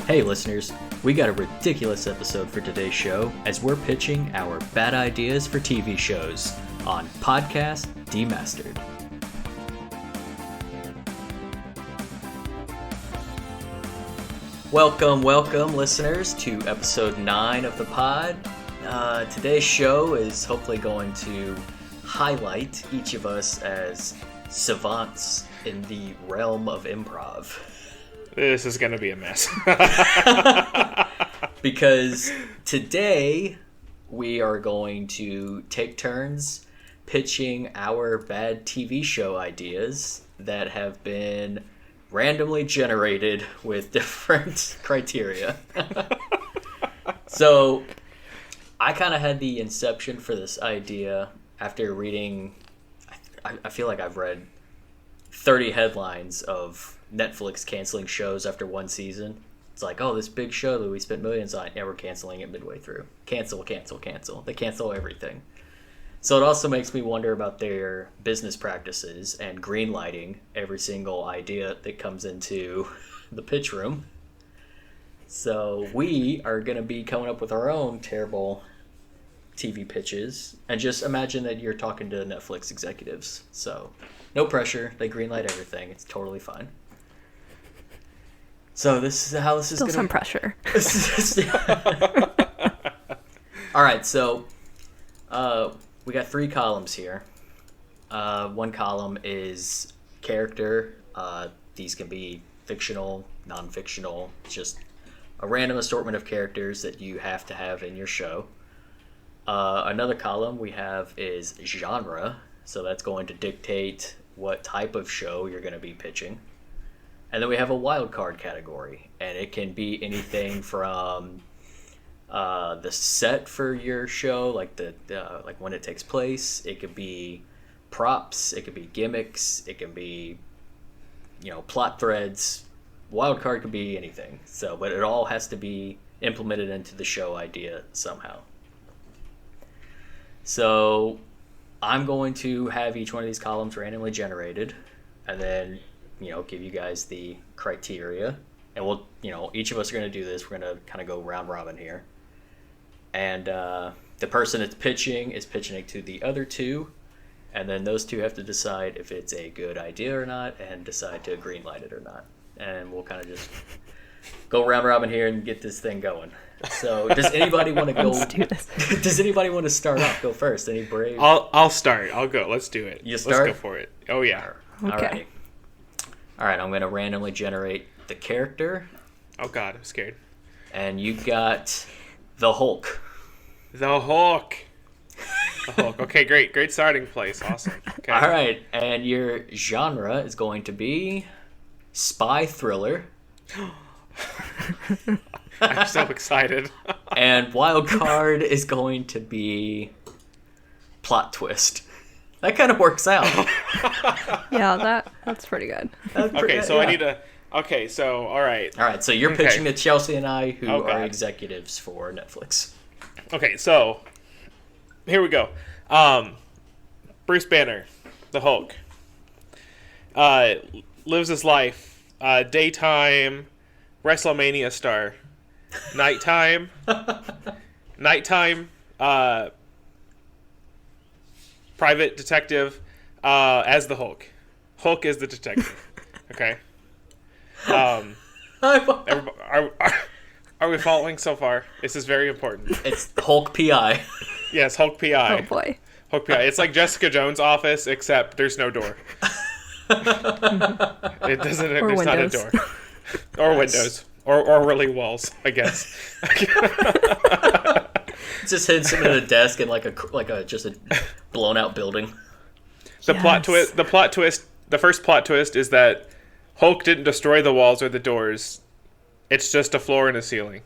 Hey listeners, we got a ridiculous episode for today's show as we're pitching our bad ideas for TV shows on Podcast Demastered. Welcome listeners to episode 9 of the pod. Today's show is hopefully going to highlight each of us as savants in the realm of improv. This is going to be a mess. Because today we are going to take turns pitching our bad TV show ideas that have been randomly generated with different criteria. So I kind of had the inception for this idea after reading, I feel like I've read 30 headlines of Netflix canceling shows after one season. It's like, oh, this big show that we spent millions on, yeah, we're canceling it midway through. Cancel. They cancel everything. So it also makes me wonder about their business practices and greenlighting every single idea that comes into the pitch room. So we are going to be coming up with our own terrible TV pitches. And just imagine that you're talking to Netflix executives. So no pressure. They greenlight everything. It's totally fine. So this is how this is going to... Still some pressure. All right, so we got 3 columns here. One column is character. These can be fictional, non-fictional, just a random assortment of characters that you have to have in your show. Another column we have is genre, so that's going to dictate what type of show you're going to be pitching. And then we have a wild card category, and it can be anything from the set for your show, like like when it takes place. It could be props, it could be gimmicks, it can be, plot threads. Wild card could be anything. So, but it all has to be implemented into the show idea somehow. So, I'm going to have each one of these columns randomly generated, and then give you guys the criteria, and we'll, each of us are going to do this. We're going to kind of go round robin here, and the person that's pitching is pitching it to the other two, and then those two have to decide if it's a good idea or not, and decide to greenlight it or not, and we'll kind of just go round robin here and get this thing going. So, does anybody want to go? Let's do this. Does anybody want to start off? Go first. Any brave? I'll start. I'll go. Let's do it. You start? Let's go for it. Oh yeah. Okay. All right, I'm going to randomly generate the character. Oh God, I'm scared. And you got the Hulk. The Hulk. Okay, great starting place. Awesome. Okay. All right, and your genre is going to be spy thriller. I'm so excited. And wild card is going to be plot twist. That kind of works out. Yeah, that's pretty good. Okay, so yeah. I need to... Okay, so, all right. All right, so you're pitching to Chelsea and I, who Oh, are God. executives for Netflix. Okay, so, here we go. Bruce Banner, the Hulk, lives his life, daytime WrestleMania star, nighttime, private detective, as the Hulk. Hulk is the detective. Okay. Are we following so far? This is very important. It's Hulk PI. Yes, Hulk PI. Oh boy. Hulk PI. It's like Jessica Jones' office, except there's no door. It doesn't. Or there's windows. not a door. Or windows. Or really walls, I guess. Just hits him in a desk in like a just a blown out building. The plot twist. The first plot twist is that Hulk didn't destroy the walls or the doors. It's just a floor and a ceiling.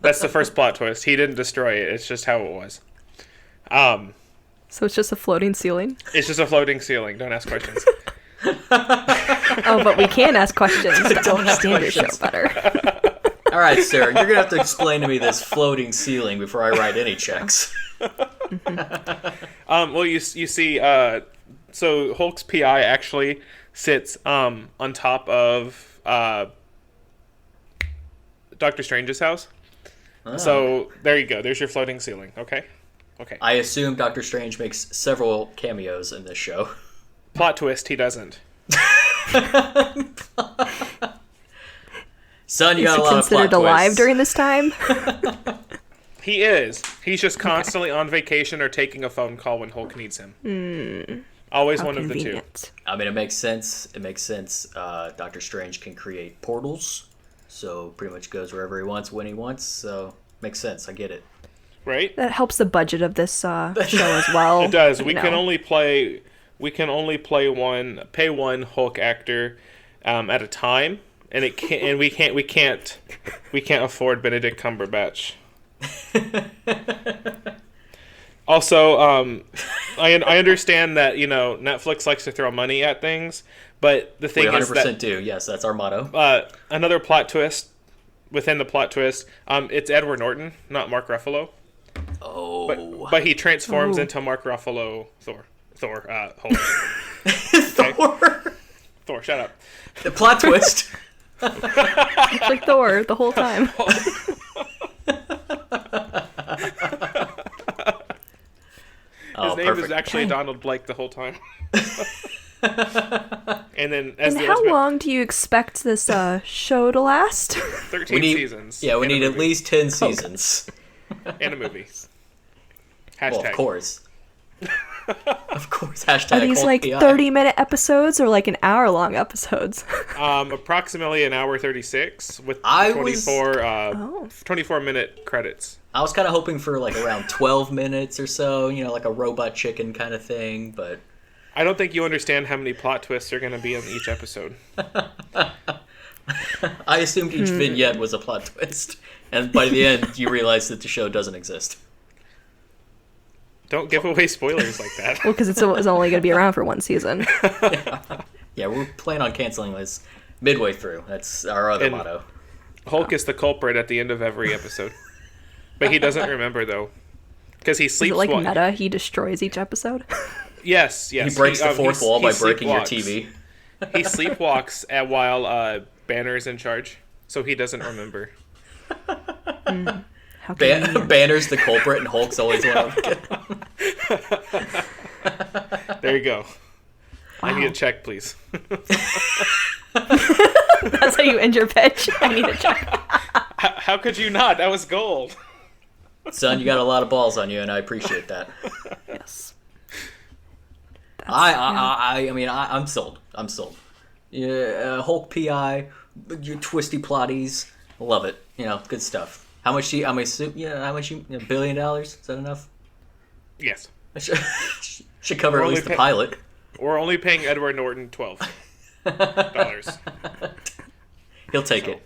That's the first plot twist. He didn't destroy it. It's just how it was. So it's just a floating ceiling? It's just a floating ceiling. Don't ask questions. Oh, but we can ask questions to understand your show better. All right, sir, you're going to have to explain to me this floating ceiling before I write any checks. Well, you see, so Hulk's PI actually sits on top of Doctor Strange's house. Oh. So there you go. There's your floating ceiling. Okay. I assume Doctor Strange makes several cameos in this show. Plot twist: he doesn't. Son, you Is got a he lot of considered plot alive twists. during this time? He is. He's just constantly on vacation or taking a phone call when Hulk needs him. Always How one of the two. convenient. I mean, it makes sense. It makes sense. Doctor Strange can create portals, so pretty much goes wherever he wants when he wants. So makes sense. I get it. Right? That helps the budget of this show as well. It does. you We know. can only pay one Hulk actor at a time, and we can't afford Benedict Cumberbatch. Also, I understand that Netflix likes to throw money at things, but the thing We is 100% that do. Yes, that's our motto. another plot twist within the plot twist. It's Edward Norton, not Mark Ruffalo. Oh, But he transforms into Mark Ruffalo Thor. Hulk. Thor. Thor, shut up. The plot twist. It's like Thor the whole time. His name perfect. is actually Okay. Donald Blake the whole time. And then as And the how ultimate long do you expect this show to last? 13 We need seasons. Yeah, we and a need at movie. least 10 seasons. And a movie. Well, Hashtag. of course. Of course. Hashtag Are these Hulk like PI. 30-minute episodes or like an hour-long episodes? Approximately an hour 36 with I was- 24-minute credits. I was kind of hoping for like around 12 minutes or so, like a robot chicken kind of thing, but I don't think you understand how many plot twists are going to be in each episode. I assumed each vignette was a plot twist. And by the end, you realize that the show doesn't exist. Don't give away spoilers like that. Well, because it's only going to be around for one season. Yeah, we're planning on canceling this midway through. That's our other And- motto. Hulk is the culprit at the end of every episode. But he doesn't remember, though. Because he Is sleeps it like meta? He destroys each episode? Yes. He breaks the fourth wall by breaking your sleepwalks. TV. He sleepwalks while Banner's in charge, so he doesn't remember. How convenient. Banner's the culprit and Hulk's always one of them. There you go. I need Wow. a check, please. That's how you end your pitch. I need a check. How could you not? That was gold. Son, you got a lot of balls on you, and I appreciate that. Yes. I'm sold. I'm sold. Yeah, Hulk PI, your twisty plotties, love it. Good stuff. How much? How much? $1 billion? Is that enough? Yes. Should cover We're at only least the pilot. We're only paying Edward Norton $12. He'll take it.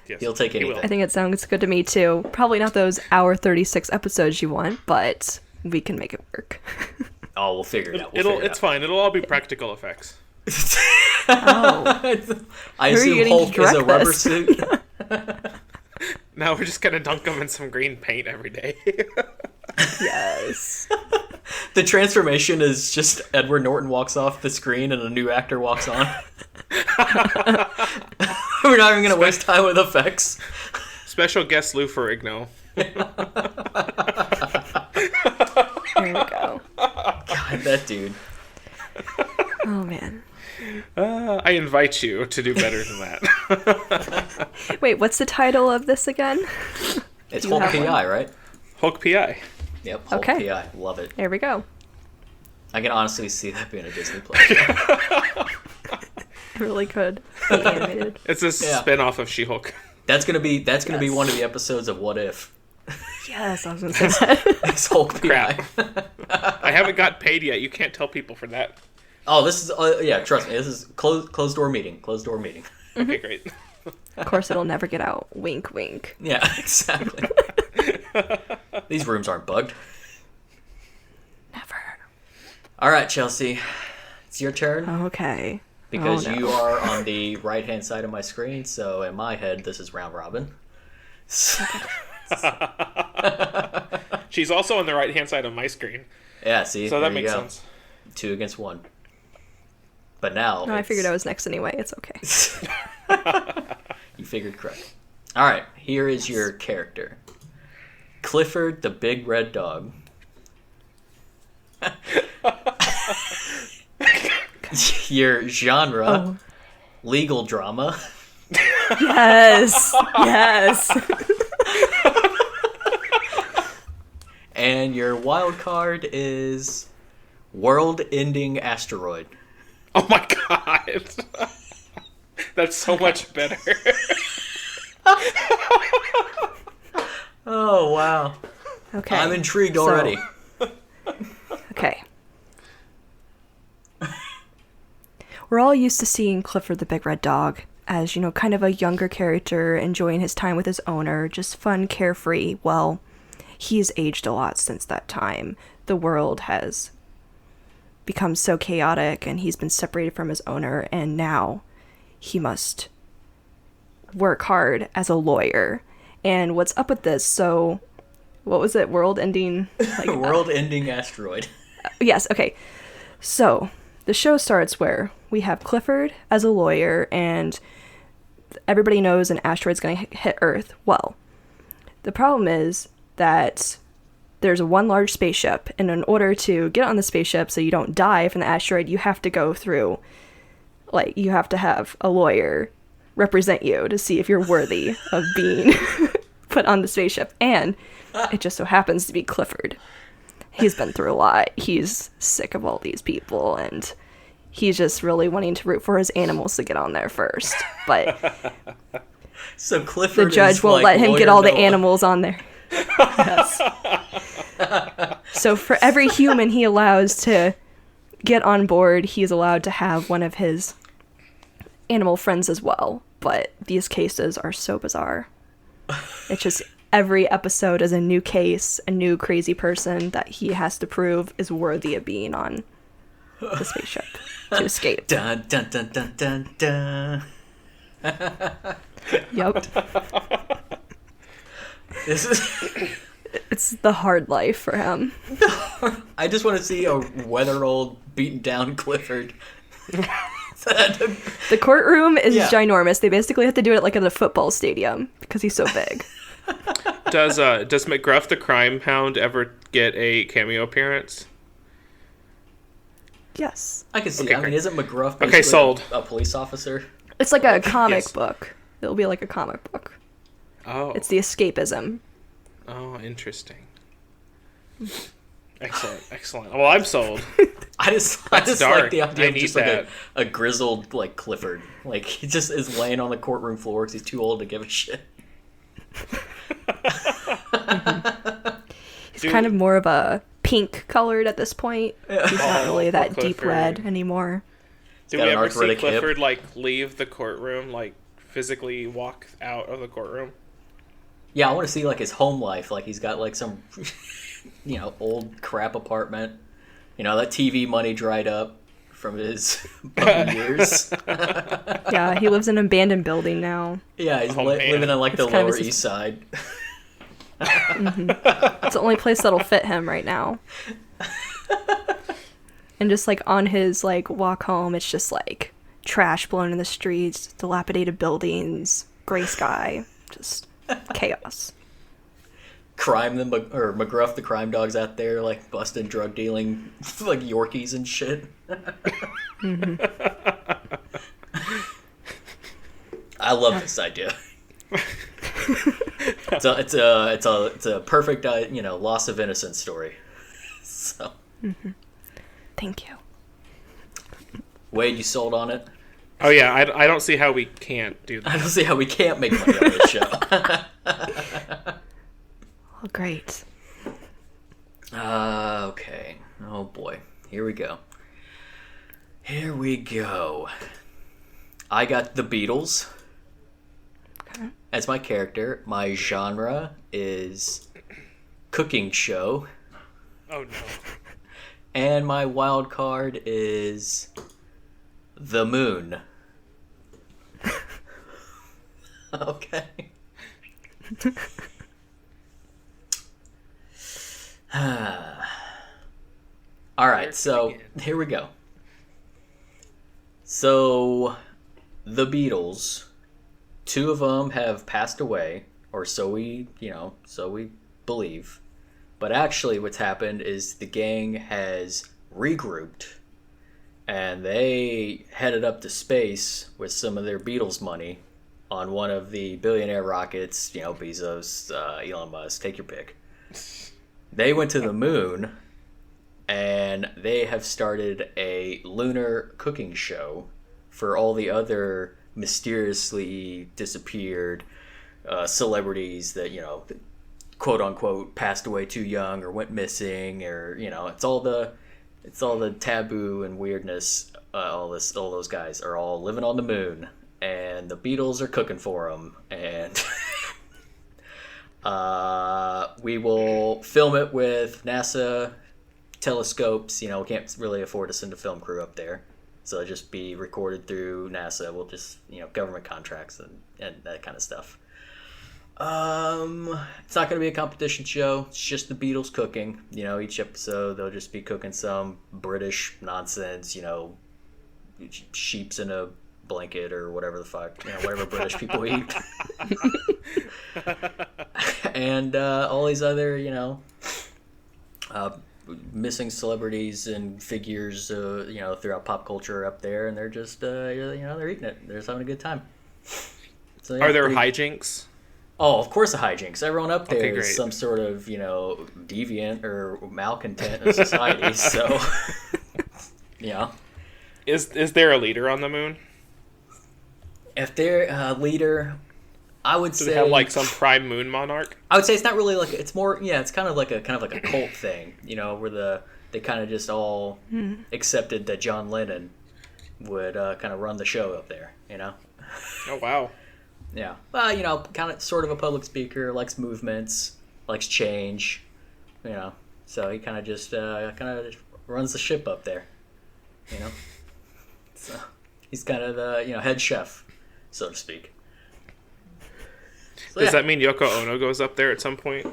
Yes. He'll take He will. anything. I think it sounds good to me too. Probably not those hour 36 episodes you want, but we can make it work. Oh, we'll figure it out. It's fine. It'll all be practical effects. I Who are you assume getting to Hulk is a direct rubber this? suit. Now we're just gonna dunk him in some green paint every day. Yes. The transformation is just Edward Norton walks off the screen and a new actor walks on. We're not even going to waste time with effects. Special guest Lou Ferrigno. There we go. God, that dude. Oh man. I invite you to do better than that. Wait, what's the title of this again? It's Do you Hulk have PI, right? Hulk PI. Yep, Hulk Okay. PI. Love it. There we go. I can honestly see that being a Disney Plus. Really could be animated. It's a spin-off of She-Hulk. That's gonna be one of the episodes of What If. Yes, I was gonna say that. It's Hulk PI. Crap. I haven't got paid yet. You can't tell people for that. Oh, this is trust me. This is closed door meeting. Closed door meeting. Okay, great. Of course, it'll never get out. Wink, wink. Yeah, exactly. These rooms aren't bugged. Never. All right, Chelsea, it's your turn. Okay. Because Oh, no. you are on the right-hand side of my screen, so in my head, this is round robin. She's also on the right-hand side of my screen, Yeah, see? so that there you makes go. sense. 2 against 1. But now... No, I figured I was next anyway. It's okay. You figured correct. All right, here is your character. Clifford the Big Red Dog. Your genre, legal drama. Yes. Yes. And your wild card is world-ending asteroid. Oh my god. That's so much better. Oh, wow. Okay. I'm intrigued already. Okay. We're all used to seeing Clifford the Big Red Dog as, kind of a younger character, enjoying his time with his owner, just fun, carefree. Well, he's aged a lot since that time. The world has become so chaotic, and he's been separated from his owner, and now he must work hard as a lawyer. And what's up with this? So, what was it? World-ending? World-ending asteroid. Yes, okay. So, the show starts where we have Clifford as a lawyer, and everybody knows an asteroid's going to hit Earth. Well, the problem is that there's one large spaceship, and in order to get on the spaceship so you don't die from the asteroid, you have to go through, you have to have a lawyer represent you to see if you're worthy of being put on the spaceship. And it just so happens to be Clifford. He's been through a lot. He's sick of all these people, and he's just really wanting to root for his animals to get on there first. But so Clifford, the judge won't let him get all the animals on there. Yes. So for every human he allows to get on board, he's allowed to have one of his animal friends as well. But these cases are so bizarre. It's just every episode is a new case, a new crazy person that he has to prove is worthy of being on the spaceship to escape. Dun, dun, dun, dun, dun, dun. Yup. This is... It's the hard life for him. I just want to see a weathered old, beaten down Clifford. The courtroom is ginormous. They basically have to do it like at a football stadium because he's so big. Does McGruff the Crime Hound ever get a cameo appearance? Yes. I can see. Okay, I mean, isn't McGruff okay, sold. a police officer? It's like a comic Yes. book. It'll be like a comic book. Oh. It's the escapism. Oh, interesting. Excellent. Well, I'm sold. I just dark. like the idea I of need just that. a grizzled Clifford. He just is laying on the courtroom floor because he's too old to give a shit. He's kind of more of a pink colored at this point. He's not really that poor deep Clifford. red anymore. Do got we an ever see arthritic hip. Clifford leave the courtroom, physically walk out of the courtroom? Yeah, I want to see his home life. He's got some, old crap apartment. That TV money dried up from his puppy years. Yeah, he lives in an abandoned building now. Yeah, he's man. living in the kind of Lower his- East Side. It's the only place that'll fit him right now. And just on his walk home, it's just trash blown in the streets, dilapidated buildings, gray sky, just chaos. McGruff the crime dog's out there busting drug dealing Yorkies and shit. I love this idea. It's a perfect loss of innocence story. So Thank you. Wade, you sold on it? Oh yeah, I don't see how we can't do I that. don't see how we can't make money on this show. Oh, great. Okay. Oh boy. Here we go. I got the Beatles Okay. as my character. My genre is cooking show. Oh no. And my wild card is the moon. Okay. All right, so here we go. So, the Beatles, two of them have passed away, or so we believe. But actually, what's happened is the gang has regrouped, and they headed up to space with some of their Beatles money on one of the billionaire rockets. Bezos, Elon Musk, take your pick. They went to the moon, and they have started a lunar cooking show for all the other mysteriously disappeared celebrities that, quote unquote passed away too young or went missing, or it's all the taboo and weirdness. All those guys are all living on the moon, and the Beatles are cooking for them, and we will film it with NASA telescopes. We can't really afford to send a film crew up there, so it'll just be recorded through NASA. We'll just government contracts and that kind of stuff. It's not going to be a competition show. It's just the Beatles cooking. Each episode they'll just be cooking some British nonsense. Sheep's in a blanket or whatever the fuck. Whatever British people eat. And all these other missing celebrities and figures throughout pop culture up there, and they're just they're eating it. They're just having a good time. So, Are there hijinks? Oh, of course, the hijinks. Everyone up there Okay, is some sort of, deviant or malcontent in society. So, Is there a leader on the moon? If they're a leader, I would Do say they have like some prime moon monarch? I would say it's not really like it's more. Yeah, it's kind of like a cult thing. Where they kind of just all accepted that John Lennon would kind of run the show up there. Oh wow. Yeah. Well, kind of sort of a public speaker, likes movements, likes change, So he kind of just runs the ship up there, So he's kind of the, head chef, so to speak. So, Does that mean Yoko Ono goes up there at some point?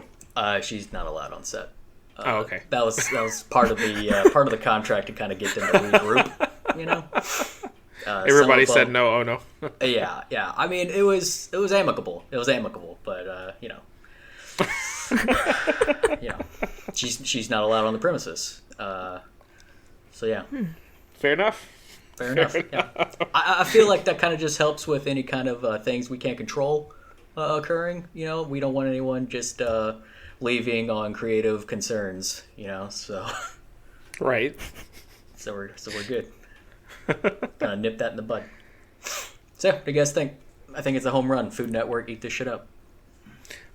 She's not allowed on set. Oh, okay. That was part of the contract to kind of get them to regroup, Everybody said no, oh no. Yeah. I mean, it was amicable. But she's not allowed on the premises. So yeah. Fair enough. Yeah. I feel like that kind of just helps with any kind of things we can't control occurring. We don't want anyone just leaving on creative concerns. So. Right. So we're good. Kind of nip that in the bud. So, what do you guys think? I think it's a home run. Food Network, eat this shit up.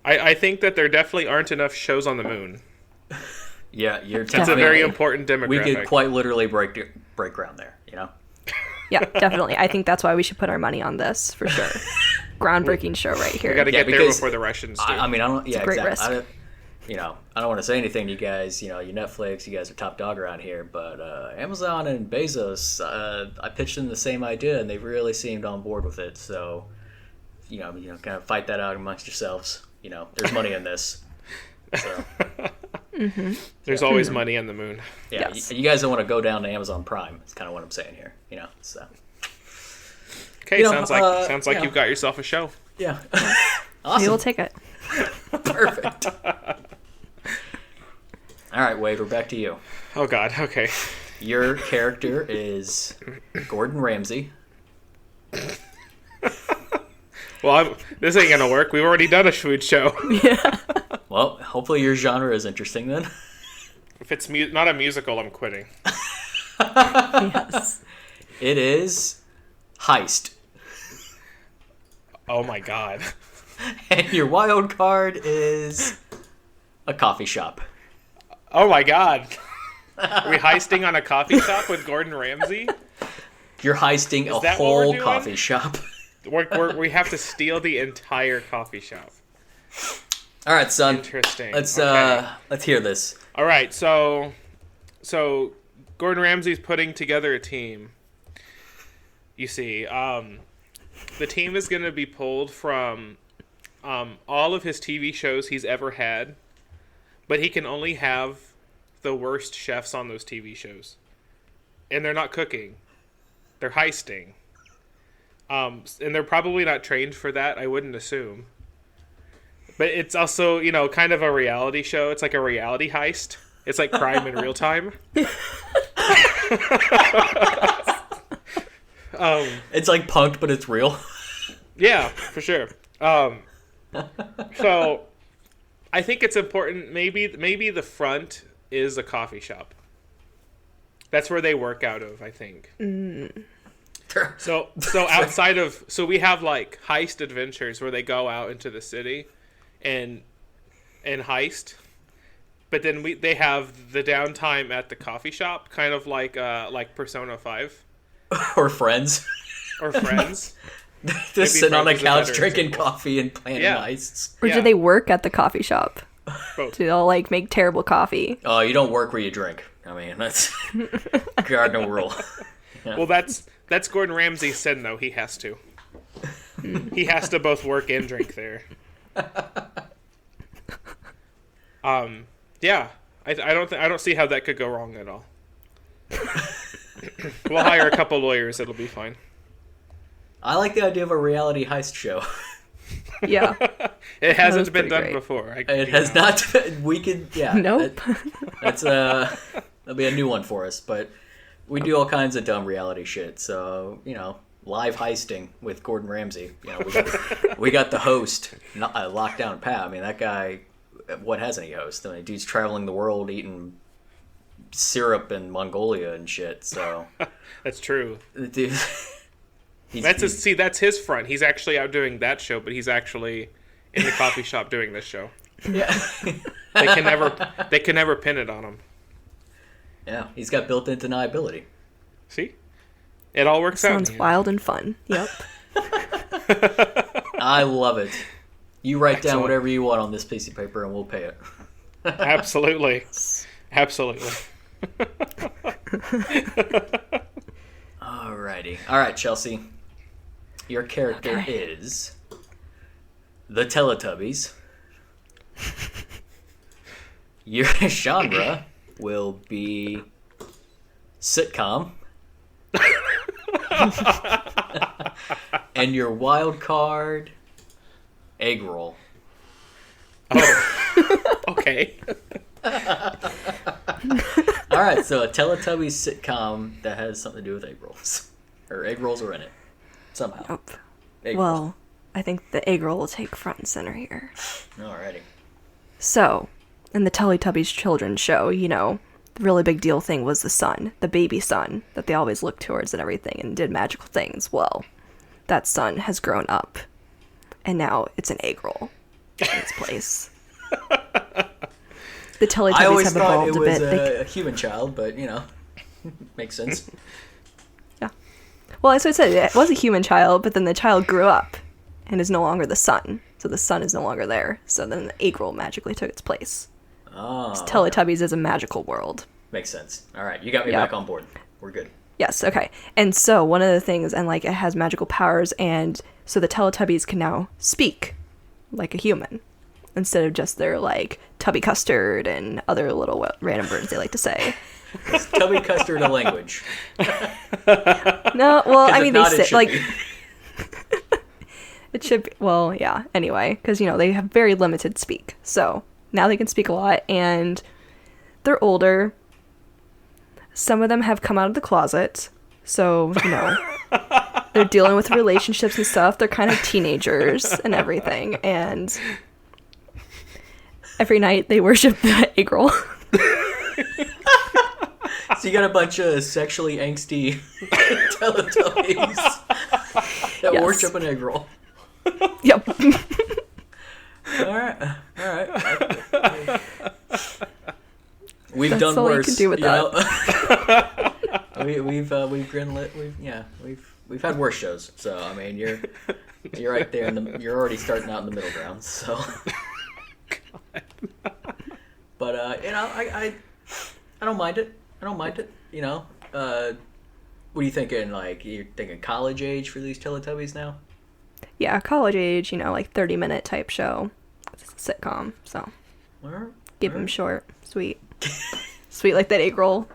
I think that there definitely aren't enough shows on the moon. Yeah, you're It's a very important demographic. We could quite literally break ground there, Yeah, definitely. I think that's why we should put our money on this for sure. Groundbreaking show right here. We got to get there before the Russians do. It's a great exactly. risk. I don't want to say anything to you guys. You Netflix, you guys are top dog around here. But Amazon and Bezos, I pitched them the same idea, and they really seemed on board with it. So, kind of fight that out amongst yourselves. There's money in this. So. There's always money on the moon. Yeah, Yes. you guys don't want to go down to Amazon Prime. That's kind of what I'm saying here. So. Okay, sounds like you've got yourself a show. Yeah. Awesome. We will take it. Perfect. All right, Wade, we're back to you. Oh God. Okay. Your character is Gordon Ramsay. Well, this ain't gonna work. We've already done a food show. Yeah. Well, hopefully your genre is interesting then. If it's not a musical, I'm quitting. Yes. It is Heist. Oh my God. And your wild card is a coffee shop. Oh my God. Are we heisting on a coffee shop with Gordon Ramsay? You're heisting a that what we're whole doing? coffee shop. We have to steal the entire coffee shop. All right, son. Interesting. Let's hear this. All right, so Gordon Ramsay's putting together a team. You see, the team is going to be pulled from all of his TV shows he's ever had, but he can only have the worst chefs on those TV shows. And they're not cooking. They're heisting. And they're probably not trained for that, I wouldn't assume. But it's also, kind of a reality show. It's like a reality heist. It's like crime in real time. It's like Punk'd, but it's real. Yeah, for sure. So I think it's important. Maybe the front is a coffee shop. That's where they work out of, I think. So outside of, so we have like heist adventures where they go out into the city and heist, but then they have the downtime at the coffee shop, kind of like Persona 5 Or Friends. or Friends. Just sitting on the Friends is a couch better drinking example. coffee and planning heists. Or Yeah. do they work at the coffee shop? Both. Do they all like make terrible coffee? Oh, you don't work where you drink. I mean, that's cardinal rule. Well, that's Gordon Ramsay's sin, though. He has to. He has to both work and drink there. Yeah, I don't see how that could go wrong at all. We'll hire a couple lawyers; it'll be fine. I like the idea of a reality heist show. Yeah. It was hasn't been pretty done great. before. It has not. We could, yeah. Nope. That's that'll be a new one for us. But we do all kinds of dumb reality shit. So live heisting with Gordon Ramsay. We got the host, Lockdown Pat. I mean, that guy. What hasn't he hosted? I mean, dude's traveling the world eating syrup in Mongolia and shit. So That's true. dude, That's his front. He's actually out doing that show, but he's actually in the coffee shop doing this show. yeah. They can never pin it on him. Yeah, he's got built-in deniability. See, it all works out. Sounds wild and fun. Yep. I love it. You write down Excellent. whatever you want on this piece of paper and we'll pay it. Absolutely. Alrighty. Alright, Chelsea. Your character is the Teletubbies. Your genre will be sitcom. And your wild card, egg roll. Oh, okay. Alright, so a Teletubbies sitcom that has something to do with egg rolls. Or egg rolls are in it. Somehow. Nope. Egg rolls. Well, I think the egg roll will take front and center here. Alrighty. So, in the Teletubbies children's show, the really big deal thing was the sun, the baby sun, that they always looked towards and everything and did magical things. Well, that sun has grown up, and now it's an egg roll in its place. The I Teletubbies always have thought it evolved a was bit. a human child, but, makes sense. Yeah. Well, as I said, it was a human child, but then the child grew up and is no longer the sun. So the sun is no longer there. So then the egg roll magically took its place. Oh, Teletubbies is a magical world. makes sense. All right, you got me Yep. back on board. We're good. Yes, okay. And so one of the things, and it has magical powers, and so the Teletubbies can now speak like a human instead of just their Tubby Custard and other little random words they like to say. Is Tubby Custard a language? No, well, I If mean, not, they it say, should be. it should be, well, yeah, anyway, because, they have very limited speak. So now they can speak a lot, and they're older. Some of them have come out of the closet, so, they're dealing with relationships and stuff. They're kind of teenagers and everything, and every night they worship the egg roll. So you got a bunch of sexually angsty Teletubbies that Yes. worship an egg roll. Yep. All right. We've That's done all we worse. can do with that. We've greenlit. We've had worse shows. So I mean, you're right there. You're already starting out in the middle ground. So, but I don't mind it. I don't mind it. What are you thinking? You're thinking college age for these Teletubbies now? Yeah, college age, 30-minute type show. It's a sitcom, so All right. keep them short, sweet. Sweet like that egg roll.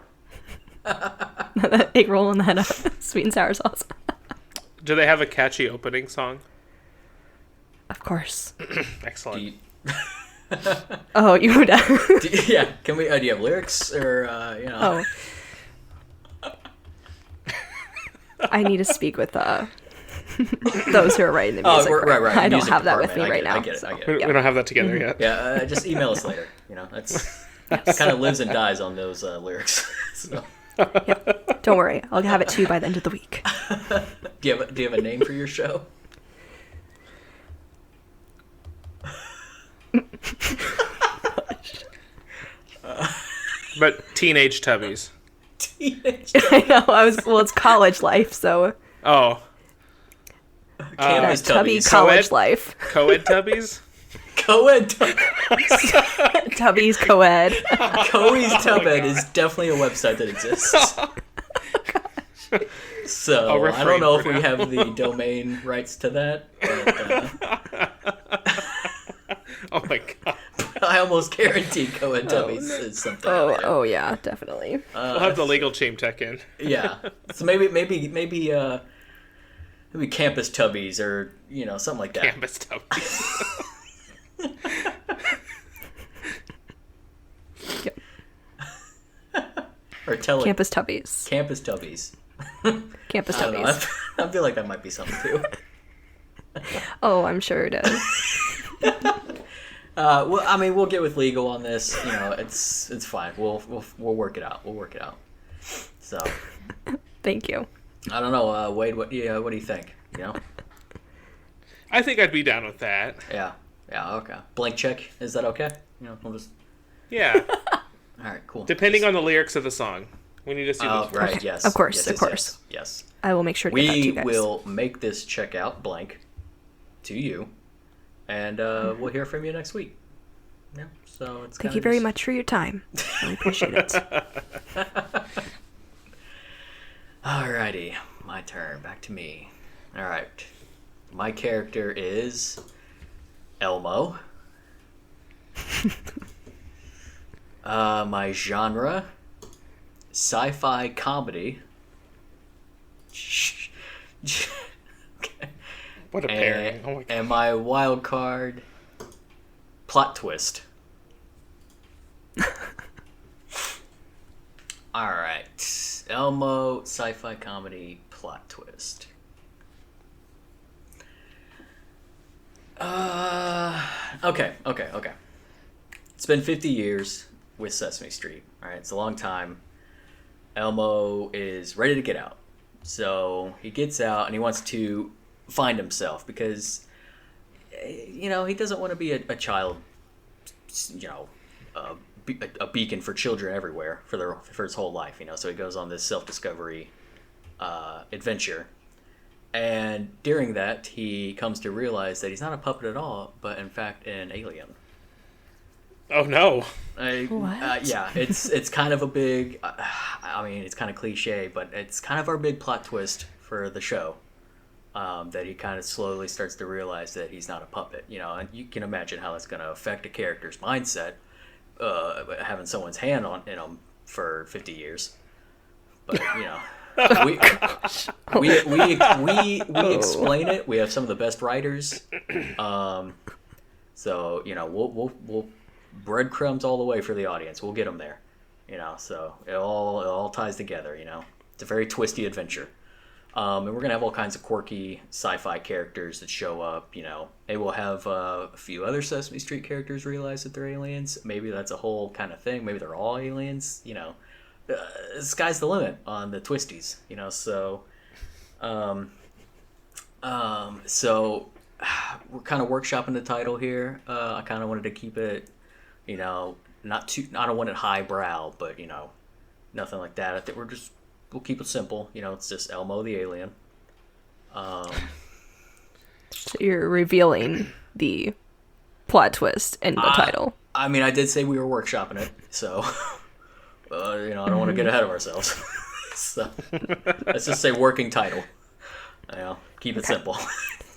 That egg roll and that sweet and sour sauce. Do they have a catchy opening song? Of course. Excellent. Oh, you would. Yeah, can we? Do you have lyrics or you know? Oh. I need to speak with those who are writing the music. Right. I don't Music have that with me department. right now. I get it. so, I get We it. yeah. don't have that together yet. Yeah, just email us later. You know, that's it kind of lives and dies on those lyrics. So. Don't worry, I'll have it to you by the end of the week. Do you have a name for your show? But teenage tubbies. Teenage I know. It's college life, so Oh. Campus tubby Tubbies. college Co-ed? life. Co-ed tubbies? Co-ed Tubby's co-ed. Coey's Tubed is definitely a website that exists. So I'll I don't refrain know if for we now. have the domain rights to that, but Oh my god. I almost guarantee Coed Tubbies is something. out there. Oh yeah, definitely. We'll have the legal team tech in. Yeah. So maybe Campus Tubbies or something like that. Campus tubbies. Yep. Or tell Campus Tubbies. Campus Tubbies. Campus I don't know. Tubbies. I feel like that might be something too. Oh, I'm sure it is. Well, I mean, we'll get with legal on this. It's fine. We'll work it out. We'll work it out. So, Thank you. I don't know, Wade. What do you think? I think I'd be down with that. Yeah. Okay. Blank check. Is that okay? We'll just. Yeah. All right. Cool. Depending on the lyrics of the song. We need to see Oh, those. right. Okay. Yes. Of course, Yes, of yes, course. Yes. I will make sure to get that to We you guys. will make this check out blank to you, and we'll hear from you next week. Yeah. So it's. Thank you very much for your time. I appreciate it. Alrighty, my turn. Back to me. All right. My character is Elmo. My genre, sci-fi comedy. Okay. What a pairing. Oh my god. And my wild card, plot twist. All right, Elmo, sci-fi comedy, plot twist. Okay. It's been 50 years with Sesame Street. All right, it's a long time. Elmo is ready to get out. So he gets out and he wants to find himself because, he doesn't want to be a child, a beacon for children everywhere for his whole life. So he goes on this self-discovery adventure. And during that, he comes to realize that he's not a puppet at all, but in fact an alien. Oh no. What? Yeah, it's kind of a big. It's kind of cliche, but it's kind of our big plot twist for the show. That he kind of slowly starts to realize that he's not a puppet. And you can imagine how that's going to affect a character's mindset, having someone's hand in him for 50 years. But we explain it. We have some of the best writers. So we'll breadcrumbs all the way for the audience. We'll get them there. So it all ties together. It's a very twisty adventure. And we're gonna have all kinds of quirky sci-fi characters that show up. Maybe we'll have a few other Sesame Street characters realize that they're aliens. Maybe that's a whole kind of thing. Maybe they're all aliens. The sky's the limit on the twisties. So, so we're kind of workshopping the title here. I kind of wanted to keep it, not too. I don't want it highbrow, but nothing like that. I think we'll keep it simple. It's just Elmo the alien. So you're revealing the plot twist in the title. I did say we were workshopping it, so I don't want to get ahead of ourselves. So let's just say working title. Keep it simple.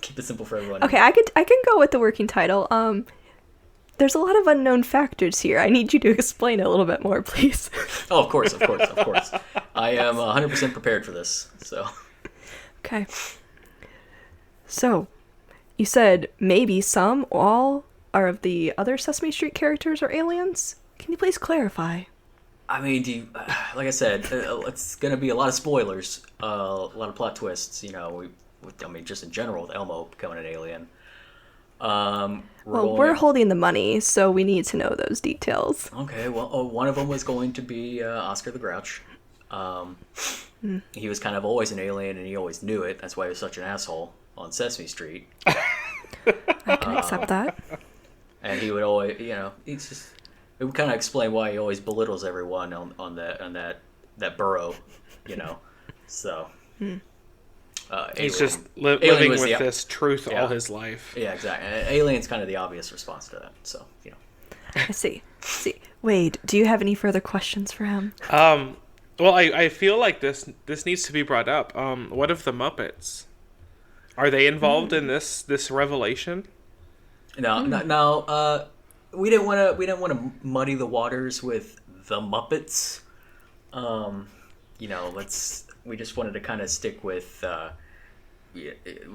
Keep it simple for everyone. Okay, I can go with the working title. There's a lot of unknown factors here. I need you to explain it a little bit more, please. Oh, of course. I am 100% prepared for this. So. Okay. So, you said maybe some, all, of the other Sesame Street characters are aliens? Can you please clarify? I mean, like I said, it's going to be a lot of spoilers, a lot of plot twists. You know, just in general, with Elmo becoming an alien. We're holding the money, so we need to know those details. Okay, well, one of them was going to be Oscar the Grouch. He was kind of always an alien, and he always knew it. That's why he was such an asshole on Sesame Street. I can accept that. And he would always, it would kind of explain why he always belittles everyone on that burrow, So. He's just living with this truth all his life. Yeah, exactly. Alien's kind of the obvious response to that. So, I see. Wade, do you have any further questions for him? Well, I feel like this needs to be brought up. What of the Muppets? Are they involved in this revelation? No. We didn't want to muddy the waters with the Muppets. We just wanted to kind of stick with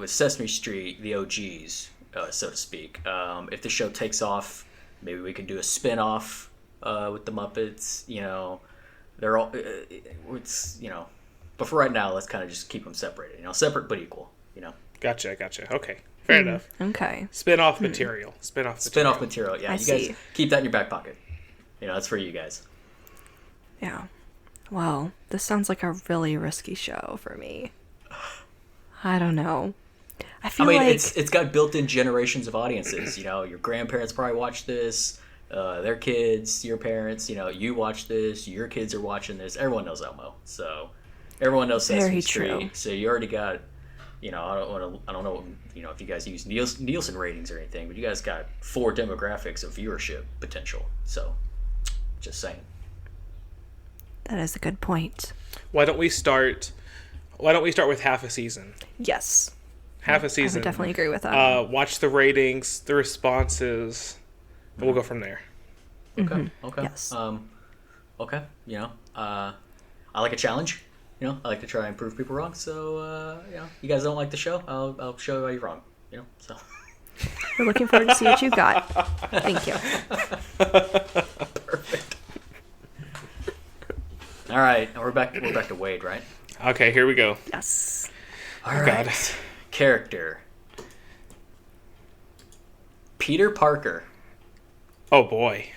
Sesame Street, the OGs, so to speak. If the show takes off, maybe we can do a spin-off with the Muppets. They're all but for right now, let's kind of just keep them separated. Separate but equal. Gotcha. Okay, fair enough. Okay. Spin-off material. Spin-off material. Yeah, you guys keep that in your back pocket. That's for you guys. Yeah. Well, this sounds like a really risky show for me. I don't know. I mean, it's got built-in generations of audiences. Your grandparents probably watch this. Their kids, your parents. You watch this. Your kids are watching this. Everyone knows Elmo, so everyone knows Sesame Street. True. So you already got. I don't know. If you guys use Nielsen ratings or anything, but you guys got 4 demographics of viewership potential. So, just saying. That is a good point. Why don't we start with half a season? Yes. Half a season. I would definitely agree with that. Watch the ratings, the responses, and we'll go from there. Okay. Yes. Okay. I like a challenge. I like to try and prove people wrong. So, you guys don't like the show, I'll show you why you're wrong. So. We're looking forward to see what you got. Thank you. Perfect. All right, we're back to Wade, right? Okay, here we go. Yes. All right. God. Character. Peter Parker. Oh boy.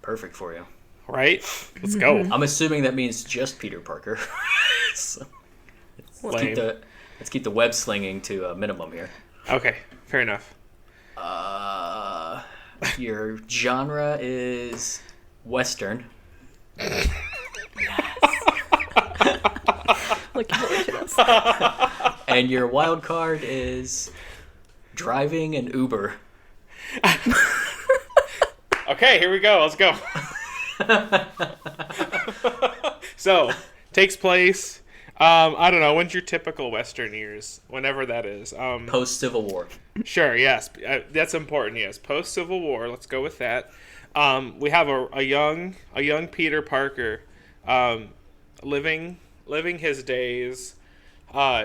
Perfect for you. Right? Let's go. I'm assuming that means just Peter Parker. So, let's keep the web slinging to a minimum here. Okay, fair enough. Your genre is Western. Looking forward to this. And your wild card is driving an Uber. Okay, here we go. Let's go. So, takes place, I don't know, when's your typical Western years? Whenever that is. Post-Civil War. Sure, yes. That's important, yes. Post-Civil War, let's go with that. We have a young Peter Parker living his days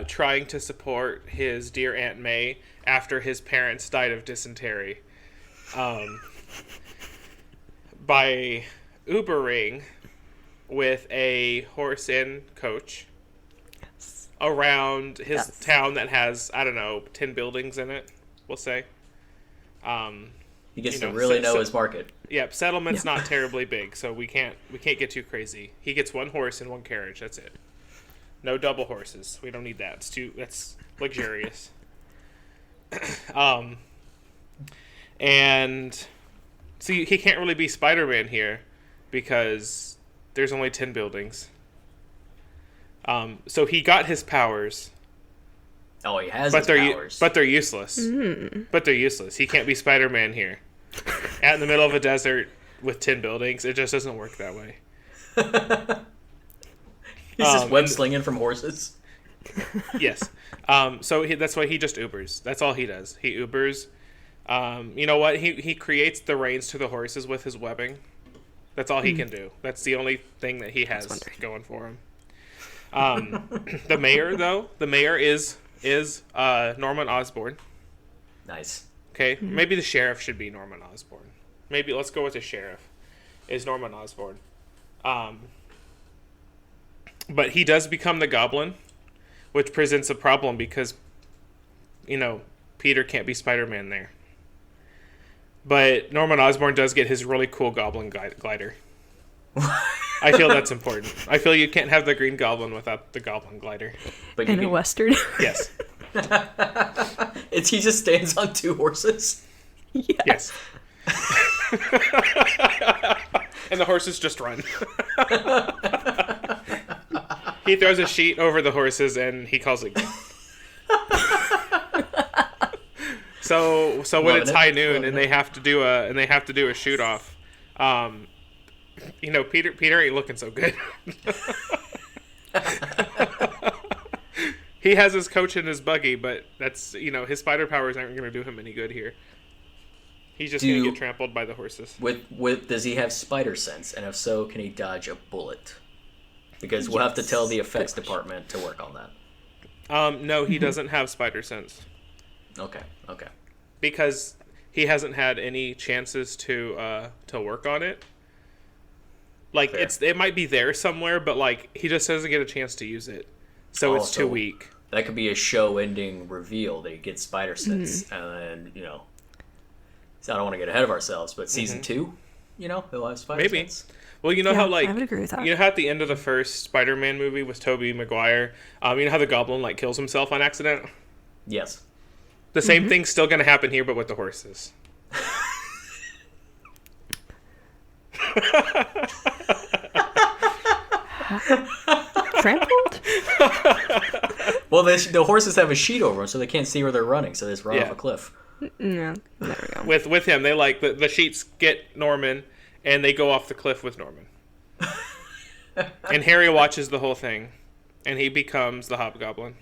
trying to support his dear Aunt May after his parents died of dysentery. By Ubering with a horse-in coach around his town that has, 10 buildings in it, we'll say. He gets to really know his market. Yep, settlement's not terribly big, so we can't get too crazy. He gets 1 horse and 1 carriage, that's it. No double horses. We don't need that. That's luxurious. And see, he can't really be Spider-Man here because there's only 10 buildings. So he got his powers. Oh, he has his powers. But they're useless. But they're useless. He can't be Spider-Man here. Out in the middle of a desert with 10 buildings. It just doesn't work that way. He's just web-slinging from horses. Yes. So that's why he just Ubers. That's all he does. He Ubers. You know what? He creates the reins to the horses with his webbing. That's all he can do. That's the only thing that he has going for him. The mayor, though, is Norman Osborn. Nice. Okay, maybe the sheriff should be Norman Osborn. Maybe let's go with the sheriff. Is Norman Osborn. But he does become the Goblin, which presents a problem because, Peter can't be Spider-Man there. But Norman Osborn does get his really cool Goblin glider. I feel that's important. I feel you can't have the Green Goblin without the Goblin glider. But In a Western. Yes. He just stands on 2 horses. Yeah. Yes. And the horses just run. He throws a sheet over the horses and he calls it good. So when it's high noon and they have to do a shoot off, Peter ain't looking so good. He has his coach in his buggy, but that's his spider powers aren't going to do him any good here. He's just going to get trampled by the horses. With does he have spider sense? And if so, can he dodge a bullet? Because we'll have to tell the effects department to work on that. No, he doesn't have spider sense. Okay. Because he hasn't had any chances to work on it. Like Fair. it might be there somewhere, but like he just doesn't get a chance to use it, so it's too weak. That could be a show-ending reveal that he gets spider sense, and then So I don't want to get ahead of ourselves, but season 2, he'll have spider sense. Well, how I would agree with that. how at the end of the first Spider-Man movie with Tobey Maguire, how the Goblin kills himself on accident. Yes. The same thing's still going to happen here, but with the horses. Trampled? Well, the horses have a sheet over them, so they can't see where they're running, so they just run off a cliff. No, there we go. With him, they the sheets get Norman, and they go off the cliff with Norman. And Harry watches the whole thing, and he becomes the Hobgoblin.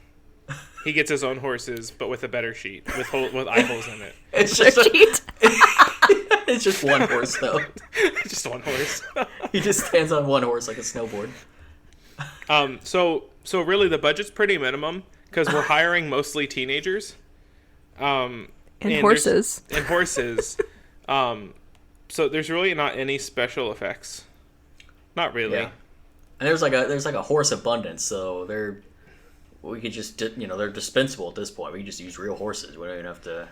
He gets his own horses, but with a better sheet, with eye holes in it. It's just it's just one horse, though. Just one horse. He just stands on one horse like a snowboard. So really, the budget's pretty minimum because we're hiring mostly teenagers. And horses. And horses. So there's really not any special effects. Not really. Yeah. And there's like a horse abundance, so we could just they're dispensable at this point. We can just use real horses. We don't even have to.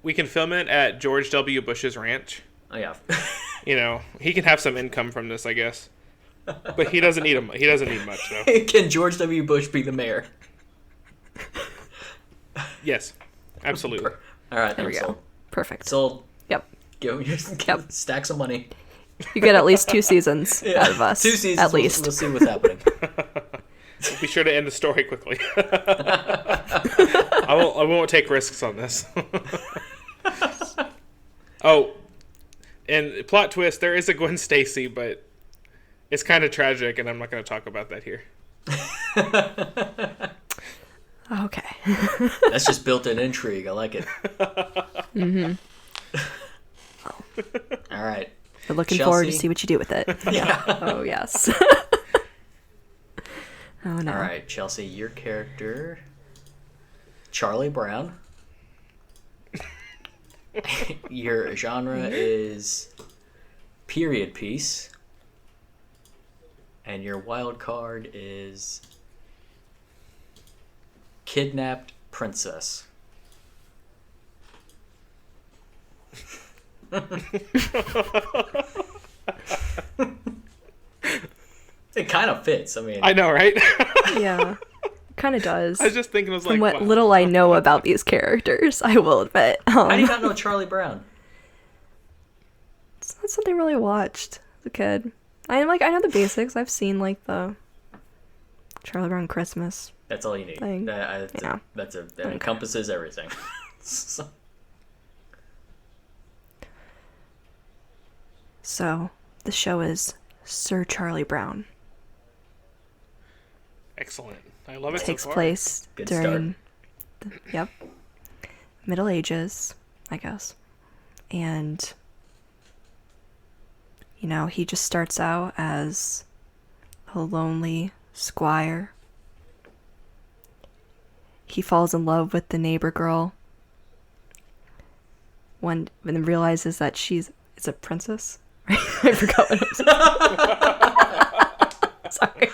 We can film it at George W. Bush's ranch. Oh yeah. He can have some income from this, I guess. But he doesn't need he doesn't need much though. Can George W. Bush be the mayor? Yes, absolutely. All right, There we go. Perfect. Sold. Yep. Yep. Stack some money. You get at least 2 seasons out of us. 2 seasons. At least. We'll see what's happening. Be sure to end the story quickly. I won't take risks on this. Oh, and plot twist: there is a Gwen Stacy, but it's kind of tragic, and I'm not going to talk about that here. Okay. That's just built-in intrigue. I like it. All right. We're looking Chelsea? forward to see what you do with it. Yeah. Oh, yes. Oh, no. All right, Chelsea, your character, Charlie Brown. Your genre is period piece. And your wild card is kidnapped princess. It kind of fits. I mean, I know, right? Yeah. Kind of does. I was just thinking, From what wow. little I know about these characters, I will admit. how do you not know Charlie Brown? It's not something I really watched as a kid. I know the basics. I've seen the Charlie Brown Christmas. That's all you need. Thing. That encompasses everything. So, the show is Sir Charlie Brown. Excellent. I love it. Takes so far. place Good during Middle Ages, I guess. And he just starts out as a lonely squire. He falls in love with the neighbor girl, when then realizes that it's a princess. I forgot what I was Sorry.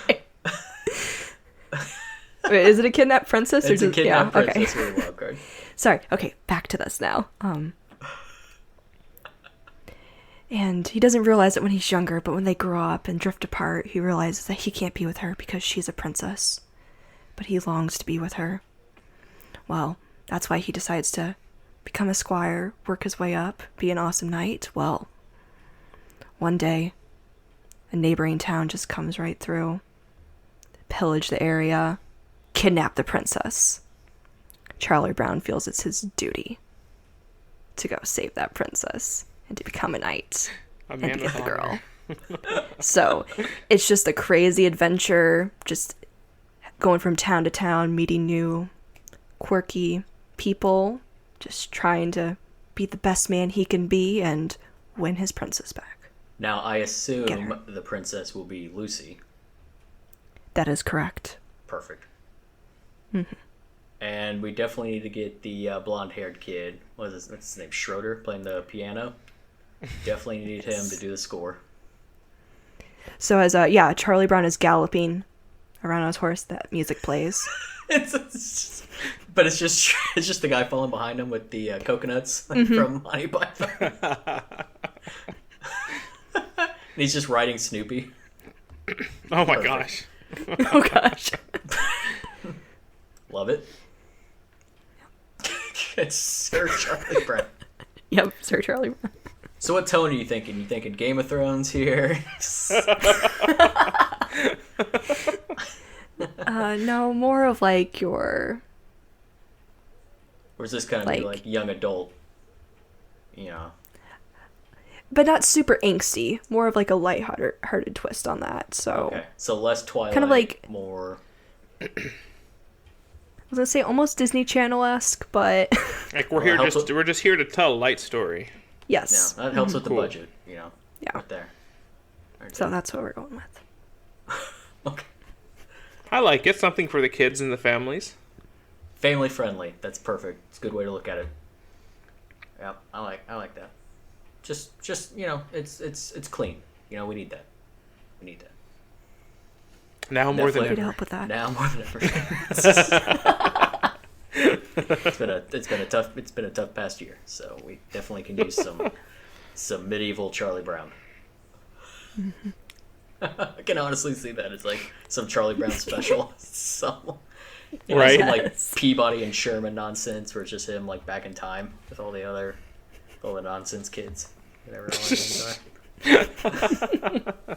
Wait, is it a kidnapped princess? It's a kidnapped princess okay. with a wild card. Sorry. Okay, back to this now. And he doesn't realize it when he's younger, but when they grow up and drift apart, he realizes that he can't be with her because she's a princess. But he longs to be with her. Well, that's why he decides to become a squire, work his way up, be an awesome knight. Well, one day, a neighboring town just comes right through, pillage the area, kidnap the princess. Charlie Brown feels it's his duty to go save that princess and to become a knight and to get the girl. So it's just a crazy adventure, just going from town to town, meeting new quirky people, just trying to be the best man he can be and win his princess back. Now, I assume the princess will be Lucy. That is correct. Perfect. Mm-hmm. And we definitely need to get the blonde-haired kid. What's his name? Schroeder, playing the piano. Definitely need him to do the score. So as Charlie Brown is galloping around on his horse, that music plays. But it's just the guy falling behind him with the coconuts from Monty Python. And he's just riding Snoopy. Oh my gosh. Oh gosh. Love it. It's Sir Charlie Brown. Yep, Sir Charlie Brown. So what tone are you thinking? You thinking Game of Thrones here? No, more of like your... Or is this kind of like young adult? You know. But not super angsty. More of like a lighthearted twist on that. So Okay. So less Twilight, kind of like more... I was gonna say almost Disney Channel-esque, but Like we're just here to tell a light story. yes. Yeah, that helps with the Cool. budget, you know. Yeah. Right there. Right So there. that's what we're going with. Okay. I like it. Something for the kids and the families. Family friendly. That's perfect. It's a good way to look at it. Yeah, I like that. Just you know, it's clean. You know, we need that. Now more than Netflix. Here to ever. help with that. Now more than ever. It's been a tough past year, so we definitely can use some medieval Charlie Brown. I can honestly see that. It's like some Charlie Brown special. Some Right. some, like Peabody and Sherman nonsense where it's just him like back in time with all the nonsense kids. Whatever all their names are.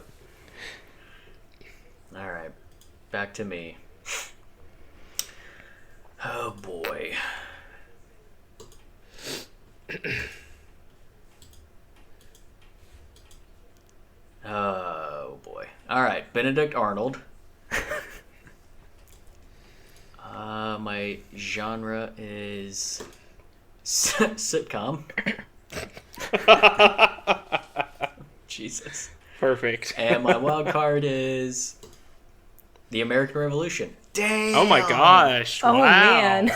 All right, back to me. Oh boy. Oh boy. All right, Benedict Arnold. My genre is sitcom. Jesus. Perfect. And my wild card is the American Revolution. Damn. Oh my gosh! Oh wow. man.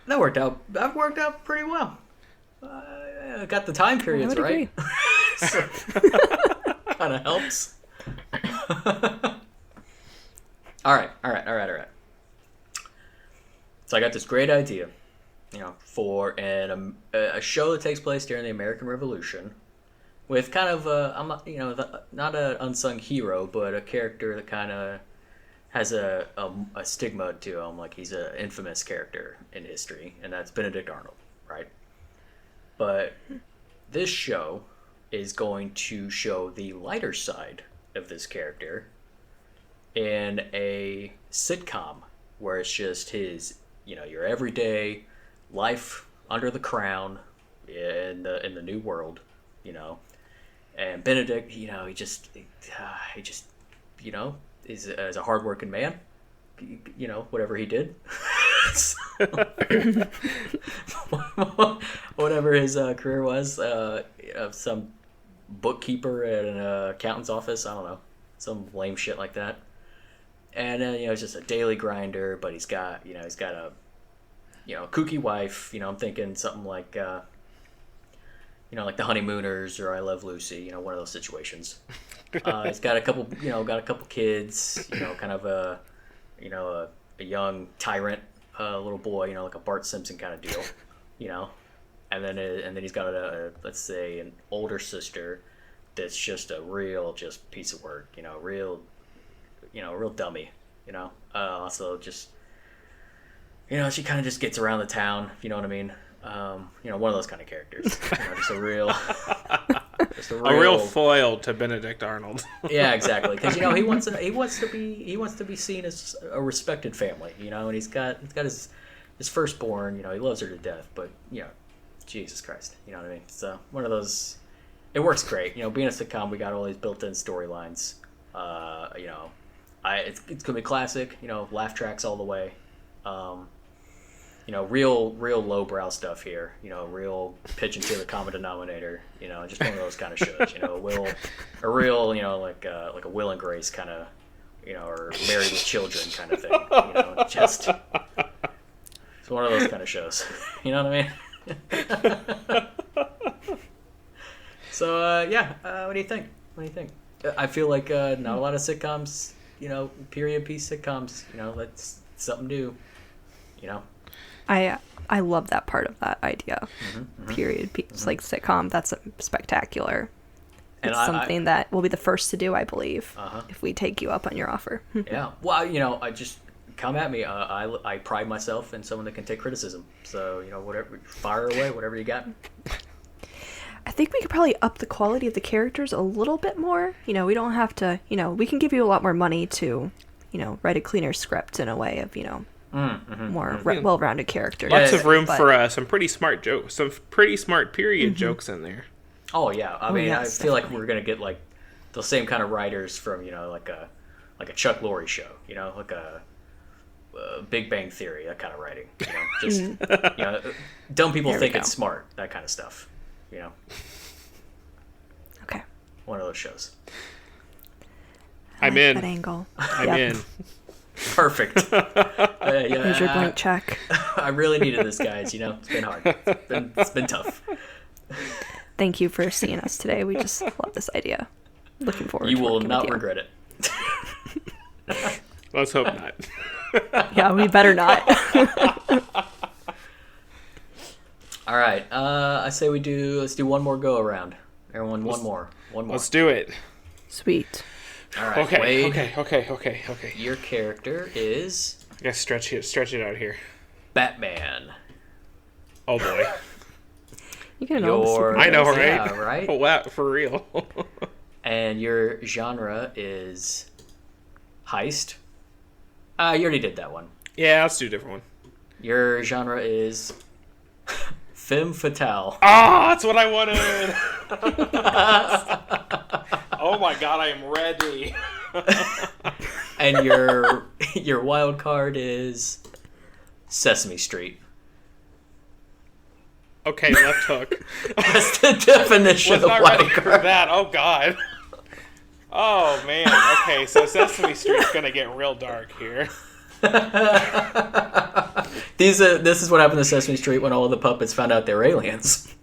That worked out. That worked out pretty well. I got the time periods would right. So, kind of helps. All right. So I got this great idea, you know, for a show that takes place during the American Revolution, with kind of not an unsung hero, but a character that kind of has a stigma to him, like he's an infamous character in history, and that's Benedict Arnold, right? But this show is going to show the lighter side of this character in a sitcom where it's just his, you know, your everyday life under the crown in the new world, you know. And Benedict, you know, he just you know, is a hardworking man, you know, whatever he did. Whatever his career was, some bookkeeper at an accountant's office, I don't know, some lame shit like that. And you know, he's just a daily grinder, but he's got a kooky wife. You know, I'm thinking something like like the Honeymooners or I Love Lucy, one of those situations. He's got a couple, kids, kind of a young tyrant, little boy, like a Bart Simpson kind of deal, and then he's got let's say an older sister that's just a real piece of work, real dummy, also just, she kind of just gets around the town, if you know what I mean. One of those kind of characters, just a real foil to Benedict Arnold. Yeah, exactly. Because he wants to be seen as a respected family, and he's got his firstborn, he loves her to death, but Jesus Christ, you know what I mean? So one of those, it works great. Being a sitcom, we got all these built-in storylines. It's gonna be classic. Laugh tracks all the way. Real lowbrow stuff here. Real pitching to the common denominator. Just one of those kind of shows. A real, like a Will and Grace kind of, or Married with Children kind of thing. Just it's one of those kind of shows. You know what I mean? So what do you think? I feel like not a lot of sitcoms. Period piece sitcoms. That's something new. I love that part of that idea. Period piece, like sitcom. That's spectacular. And it's something that we'll be the first to do, I believe, if we take you up on your offer. Yeah. Well, I just come at me. I pride myself in someone that can take criticism. So whatever, fire away, whatever you got. I think we could probably up the quality of the characters a little bit more. We don't have to. We can give you a lot more money to, write a cleaner script in a way of, more well-rounded characters. Lots of room for some pretty smart jokes, some pretty smart period jokes in there. Oh yeah, I mean, yes, I feel like we're gonna get like the same kind of writers from like a Chuck Lorre show, like a Big Bang Theory, that kind of writing. Just dumb people think it's smart, that kind of stuff. Okay. One of those shows. I'm in. That angle. I'm in. Perfect. Here's your blank check. I really needed this, guys. It's been hard. It's been tough. Thank you for seeing us today. We just love this idea. Looking forward. You will not regret it. Let's hope not. Yeah, we better not. All right. I say let's do one more go around. Everyone, one more. Let's do it. Sweet. All right. Okay. Wade, Okay. Your character is. I gotta stretch it out here. Batman. Oh boy. You can know. I know, right? Yeah, right. Oh, wow, for real. And your genre is heist. You already did that one. Yeah, let's do a different one. Your genre is femme fatale. Ah, that's what I wanted. Oh my god, I am ready. And your wild card is Sesame Street. Okay, left hook. That's the definition of wild card. For that. Oh god. Oh man. Okay, so Sesame Street's gonna get real dark here. This is what happened to Sesame Street when all of the puppets found out they were aliens.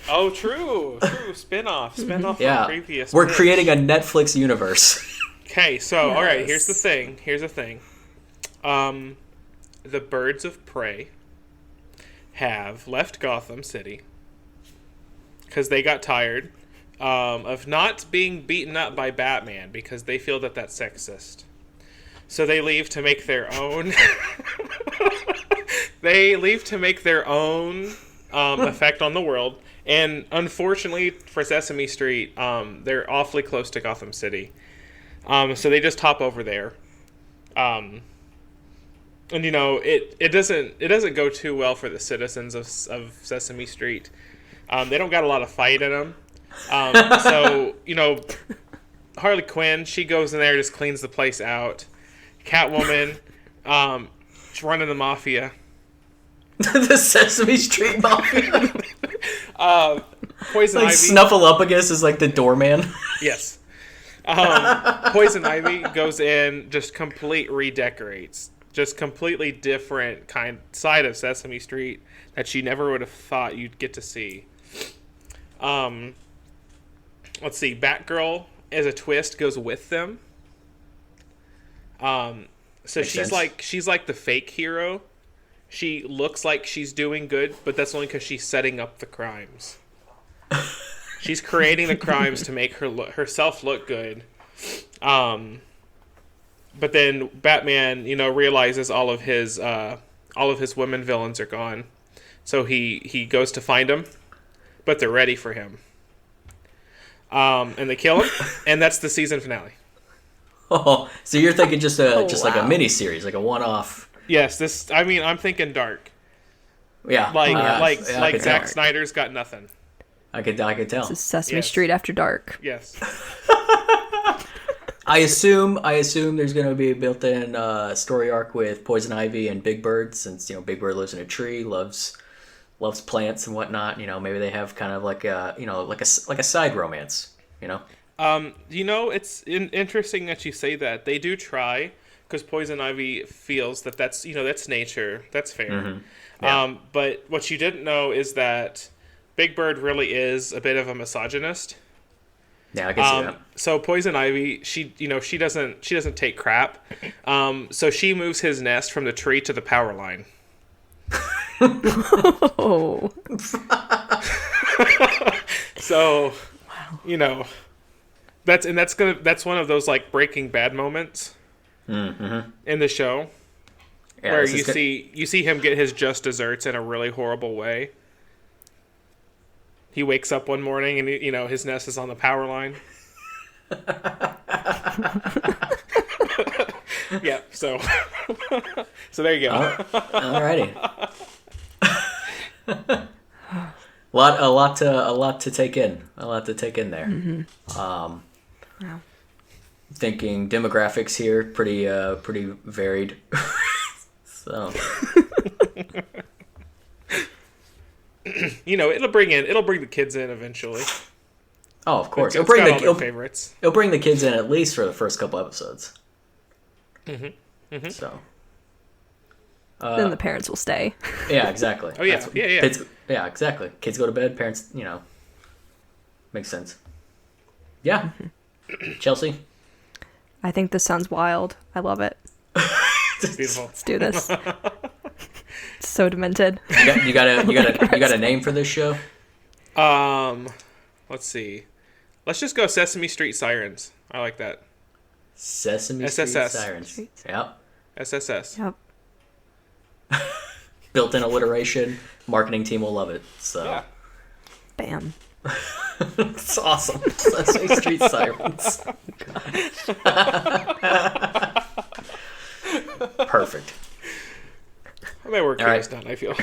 Oh, true. Spin-off from previous. We're creating a Netflix universe. Okay, so all right. Here's the thing. The Birds of Prey have left Gotham City because they got tired of not being beaten up by Batman because they feel that that's sexist. So they leave to make their own. Effect on the world. And unfortunately for Sesame Street, they're awfully close to Gotham City. So they just hop over there. And it doesn't go too well for the citizens of Sesame Street. They don't got a lot of fight in them. So Harley Quinn, she goes in there, just cleans the place out. Catwoman, she's running the mafia. The Sesame Street mafia. Poison Ivy. Snuffleupagus is like the doorman. Yes. Poison Ivy goes in, just redecorates. Just completely different side of Sesame Street that you never would have thought you'd get to see. Let's see, Batgirl as a twist goes with them. So Makes sense. she's like the fake hero. She looks like she's doing good, but that's only because she's setting up the crimes. She's creating the crimes to make herself look good. But then Batman, realizes all of his women villains are gone, so he goes to find them, but they're ready for him. And they kill him, and that's the season finale. Oh, so you're thinking just like a wow. mini series, like a one-off. Yes, I'm thinking dark. Yeah, Like could Zack tell. Snyder's got nothing. I could tell. This is Sesame Yes. Street after dark. Yes. I assume there's going to be a built-in story arc with Poison Ivy and Big Bird, since Big Bird lives in a tree, loves plants and whatnot. Maybe they have kind of like a like a side romance. It's interesting that you say that. They do try, because Poison Ivy feels that's that's nature. That's fair. Mm-hmm. Yeah. But what you didn't know is that Big Bird really is a bit of a misogynist. Yeah, I can see that. So Poison Ivy, she doesn't take crap. So she moves his nest from the tree to the power line. Oh. So, that's one of those like Breaking Bad moments Mm-hmm. in the show, Yeah, where this is you see him get his just desserts in a really horrible way. He wakes up one morning and his nest is on the power line. Yeah, so there you go. Alrighty. A lot to take in. A lot to take in there. Mm-hmm. Wow. Thinking demographics here, pretty varied. So It'll bring the kids in eventually. oh, of course, It's it'll got all their favorites. it'll bring the kids in at least for the first couple episodes. Mm-hmm. Mm-hmm. So Then the parents will stay. yeah, exactly. Oh yeah, That's- yeah. Kids, yeah, exactly. Kids go to bed. Parents, makes sense. Yeah, Chelsea. I think this sounds wild. I love it. Beautiful. Let's do this. It's so demented. You got a name for this show? Let's see. Let's just go Sesame Street Sirens. I like that. Sesame Street SSS. Sirens. Yep. SSS. Yep. Built-in alliteration. Marketing team will love it. So Yeah. Bam. it's awesome. Sesame Street Sirens. Perfect. My work All here right. is done, I feel.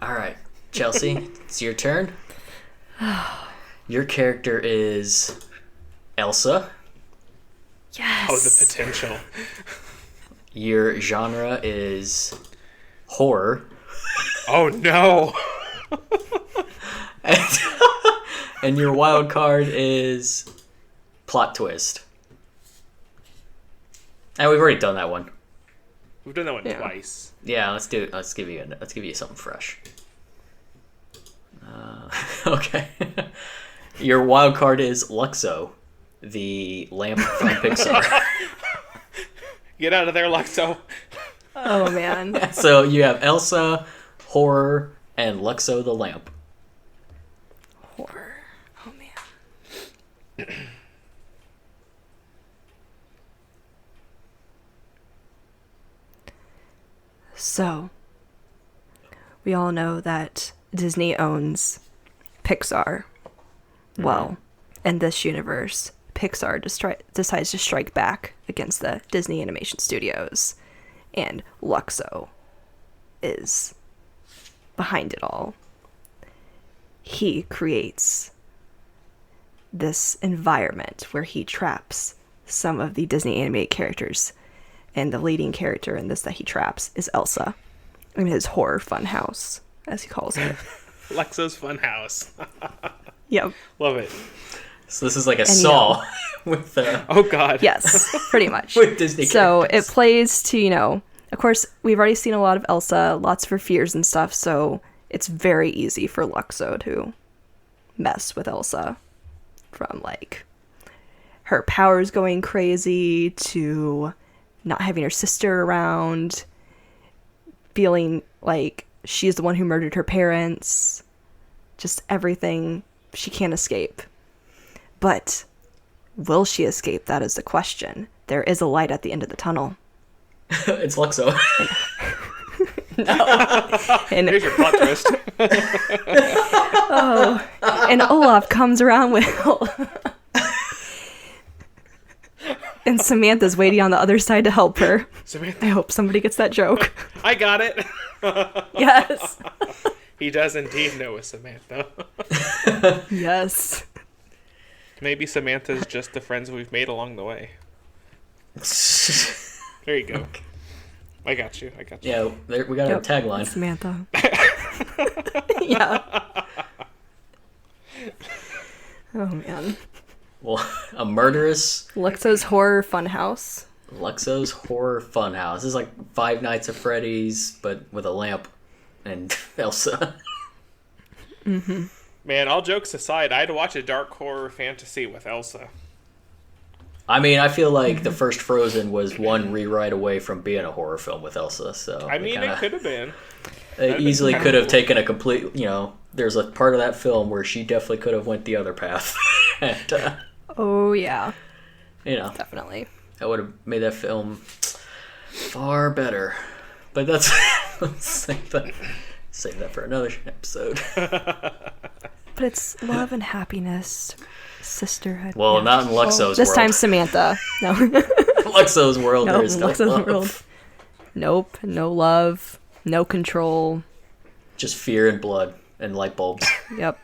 All right, Chelsea, it's your turn. Your character is Elsa. Yes. Oh, the potential. Your genre is horror. Oh no. And your wild card is plot twist. And we've already done that one. We've done that one Yeah. twice. Yeah, let's do it. Let's give you something fresh. Okay. Your wild card is Luxo, the lamp from Pixar. Get out of there, Luxo. Oh man. So you have Elsa, horror, and Luxo the lamp. Horror. Oh man. So, we all know that Disney owns Pixar. Well, in this universe, Pixar decides to strike back against the Disney Animation Studios, and Luxo is behind it all. He creates this environment where he traps some of the Disney animated characters, and the leading character in this that he traps is Elsa in his horror fun house, as he calls it. Luxo's Funhouse. Yep. Love it. So this is like a And, Saw with Oh god. Yes, pretty much. with Disney So characters. it plays to, of course, we've already seen a lot of Elsa, lots of her fears and stuff, so it's very easy for Luxo to mess with Elsa. From, like, her powers going crazy to not having her sister around, feeling like she's the one who murdered her parents. Just everything she can't escape. But will she escape? That is the question. There is a light at the end of the tunnel. It's Luxo. And Here's your plot twist. and Olaf comes around with and Samantha's waiting on the other side to help her. Samantha, I hope somebody gets that joke. I got it. Yes. He does indeed know a Samantha. Yes. Maybe Samantha's just the friends we've made along the way. There you go. I got you. Yeah, we got our tagline. Samantha. Yeah. Oh, man. Well, a murderous Luxo's Horror Funhouse. Luxo's Horror Funhouse. This is like Five Nights at Freddy's, but with a lamp and Elsa. Mm-hmm. Man, all jokes aside, I'd watch a dark horror fantasy with Elsa. I mean, I feel like the first Frozen was one rewrite away from being a horror film with Elsa. So I mean, it could have been. It easily could have taken a complete. There's a part of that film where she definitely could have went the other path, and Oh, yeah. Definitely, that would have made that film far better. But that's save that for another episode. But it's love and happiness, sisterhood. Well, not in Luxo's world. This time Samantha. No. Luxo's world, Nope, there is no Luxo's love. world. Nope, no love, no control. Just fear and blood and light bulbs. Yep.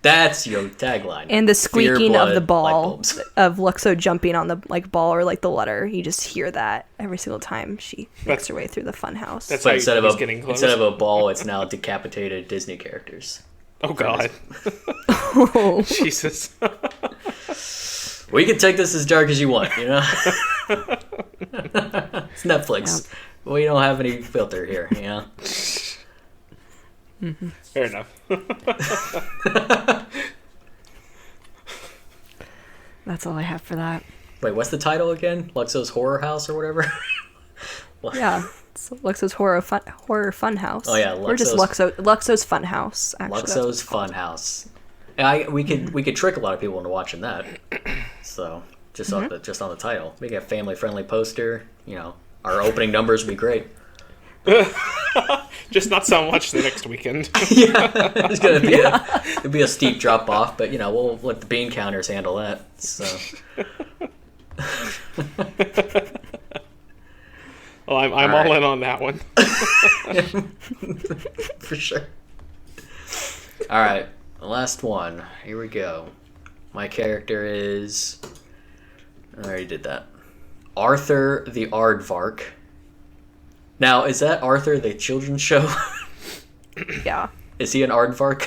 That's your tagline. And the Fear, squeaking blood, of the light ball, bulbs. of Luxo jumping on the ball or the letter. You just hear that every single time she makes her way through the fun house. That's So how instead he's getting close. of a ball, it's now decapitated Disney characters. Oh, God. Oh. Jesus. We can take this as dark as you want, It's Netflix. Yep. We don't have any filter here, Mm-hmm. Fair enough. That's all I have for that. Wait, what's the title again? Luxo's Horror House or whatever? What? Yeah, it's Luxo's Horror Fun House. Oh, yeah, or just Luxo's Fun House. Actually, Luxo's Fun House. Yeah, we could trick a lot of people into watching that. So just on the title, make a family friendly poster. Our opening numbers would be great. Just not so much the next weekend. Yeah, it's gonna be it'd be a steep drop off, but we'll let the bean counters handle that. So. Well, I'm all in on that one. For sure. All right, the last one. Here we go. My character is. I already did that. Arthur the Aardvark. Now, is that Arthur the children's show? Yeah. Is he an Aardvark?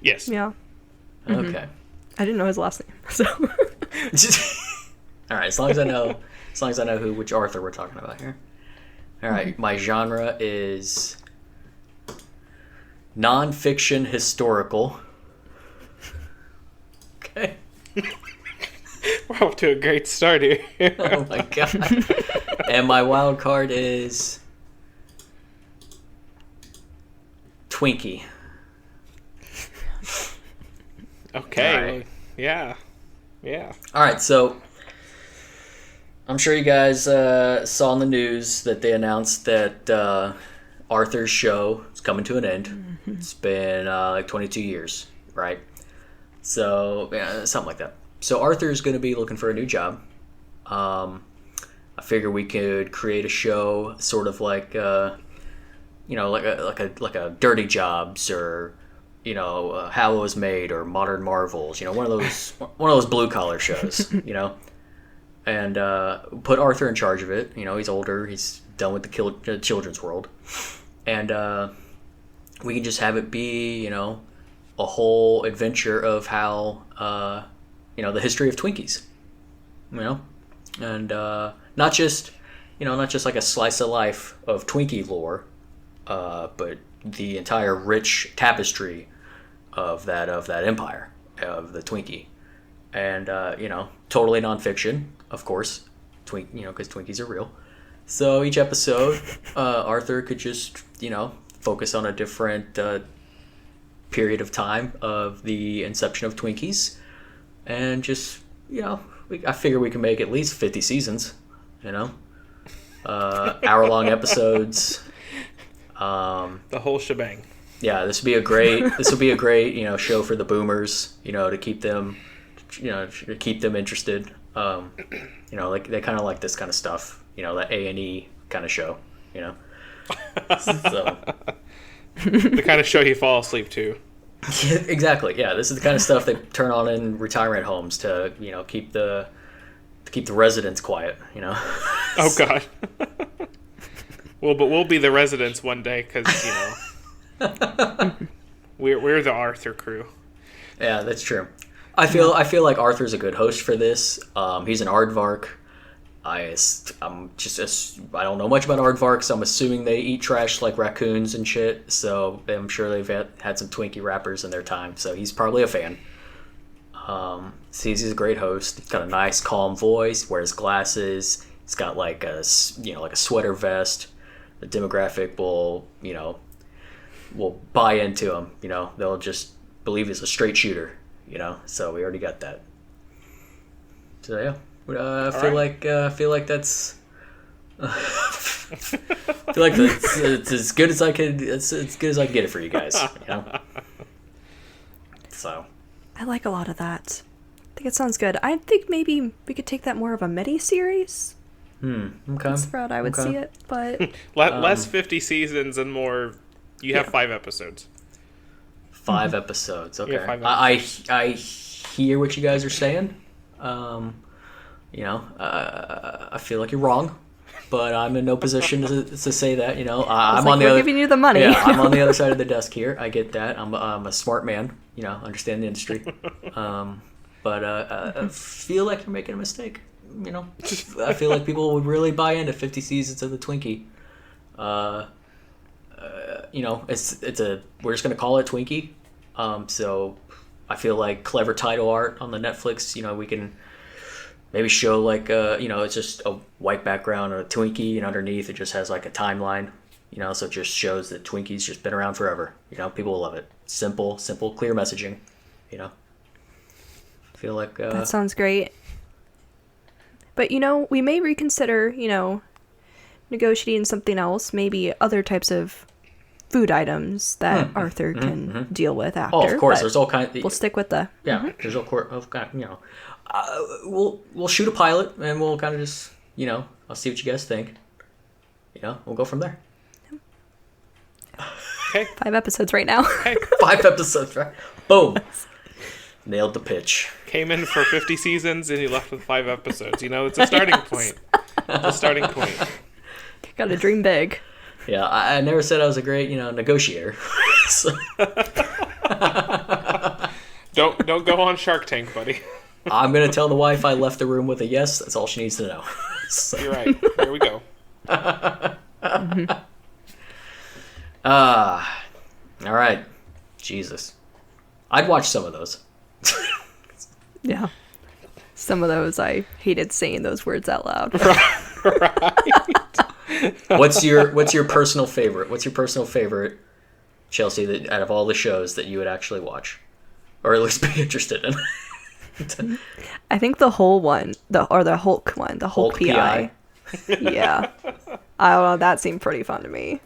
Yes. Yeah. Okay. I didn't know his last name, so. All right, as long as I know which Arthur we're talking about here. All right, my genre is non-fiction historical. Okay. We're off to a great start here. Oh my god. And my wild card is Twinkie. Okay. All right. Well, yeah. Yeah. All right, so I'm sure you guys saw in the news that they announced that Arthur's show is coming to an end. Mm-hmm. It's been like 22 years, right? So, yeah, something like that. So Arthur's going to be looking for a new job. I figure we could create a show sort of like, like a Dirty Jobs or, How It Was Made or Modern Marvels. One of those blue collar shows. And put Arthur in charge of it. He's older. He's done with the children's world. And we can just have it be, a whole adventure of how, the history of Twinkies. And not just like a slice of life of Twinkie lore, but the entire rich tapestry of that empire of the Twinkie, and totally nonfiction, of course, because Twinkies are real. So each episode, Arthur could just focus on a different period of time of the inception of Twinkies, and just I figure we can make at least 50 seasons, hour-long episodes. The whole shebang. Yeah, this would be a great show for the boomers, to keep them interested. Like they kind of like this kind of stuff, that A&E kind of show, So the kind of show you fall asleep to. Yeah, exactly. Yeah, this is the kind of stuff they turn on in retirement homes to keep the residents quiet. Oh God. Well, but we'll be the residents one day because we're the Arthur crew. Yeah, that's true. I feel like Arthur's a good host for this. He's an Aardvark. I don't know much about Aardvarks. So I'm assuming they eat trash like raccoons and shit. So I'm sure they've had some Twinkie wrappers in their time. So he's probably a fan. He's a great host. He's got a nice, calm voice. Wears glasses. He's got like a sweater vest. The demographic will buy into him. They'll just believe he's a straight shooter. So we already got that. So yeah. I feel like that's. I feel like it's as good as I can. It's as good as I can get it for you guys. So. I like a lot of that. I think it sounds good. I think maybe we could take that more of a mini-series. Okay. That's the route I would see it, but less 50 seasons and more. You have 5 episodes. 5 episodes. Okay. Yeah, 5 episodes. I hear what you guys are saying. I feel like you're wrong, but I'm in no position to say that. I'm on the other. Giving you the money. Yeah, I'm on the other side of the desk here. I get that. I'm a smart man. Understand the industry. But I feel like you're making a mistake. I feel like people would really buy into 50 seasons of the Twinkie. We're just gonna call it Twinkie. So I feel like clever title art on the Netflix. We can maybe show like it's just a white background or a Twinkie, and underneath it just has like a timeline. So it just shows that Twinkie's just been around forever. People will love it. Simple, clear messaging. I feel like that sounds great. But we may reconsider, negotiating something else, maybe other types of food items that Arthur can deal with after. Oh, of course, there's all kinds. We'll stick with the There's all we'll shoot a pilot and we'll kind of just I'll see what you guys think. We'll go from there. Okay. 5 episodes right now. Okay. 5 episodes, right? Boom. Nailed the pitch. Came in for 50 seasons and you left with 5 episodes. It's a starting point. It's a starting point. Gotta dream big. Yeah, I never said I was a great, negotiator. So. Don't go on Shark Tank, buddy. I'm gonna tell the wife I left the room with a yes. That's all she needs to know. So. You're right. Here we go. All right. Jesus. I'd watch some of those. Yeah. Some of those, I hated saying those words out loud. Right. What's your personal favorite? What's your personal favorite, Chelsea, that out of all the shows that you would actually watch? Or at least be interested in? I think the whole one, the Hulk one, the Hulk PI. Yeah. I don't know, that seemed pretty fun to me.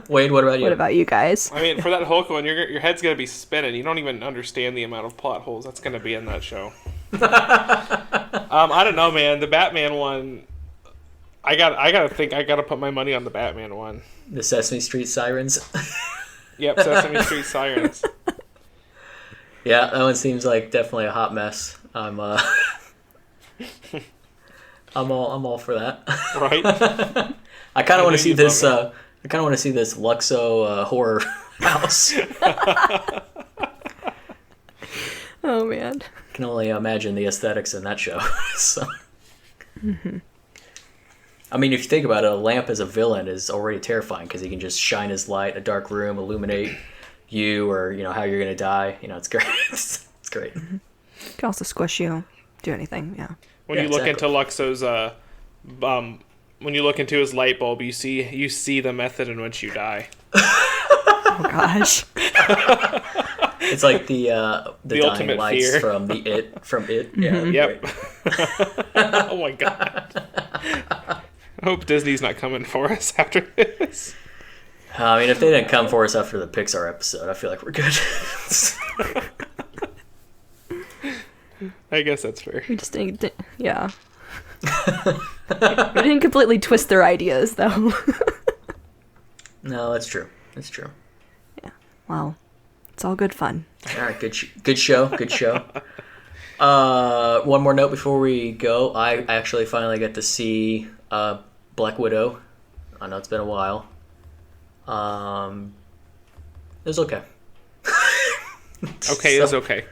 Wade, what about you? What about you guys? I mean, for that Hulk one, your head's going to be spinning. You don't even understand the amount of plot holes that's going to be in that show. I don't know, man. The Batman one, I gotta put my money on the Batman one. The Sesame Street Sirens. Yep, Sesame Street Sirens. Yeah, that one seems like definitely a hot mess. I'm all for that. Right. I kind of want to see this. I kind of want to see this Luxo horror house. Oh man. I can only imagine the aesthetics in that show. So. Mm-hmm. I mean, if you think about it, a lamp as a villain is already terrifying because he can just shine his light in a dark room, illuminate you, or how you're gonna die. It's great. It's great. Can also squish you, do anything. Yeah. When you look into Luxo's, when you look into his light bulb, you see the method in which you die. Oh gosh. It's like the dying ultimate lights fear. from It. Yeah. Yep. Oh my god. I hope Disney's not coming for us after this. I mean, if they didn't come for us after the Pixar episode, I feel like we're good. I guess that's fair. We just didn't. Yeah. We didn't completely twist their ideas, though. No, that's true. That's true. Yeah. Well, it's all good fun. All right, good show. Good show. One more note before we go. I actually finally got to see Black Widow. I know it's been a while. It was okay. Okay, it was okay.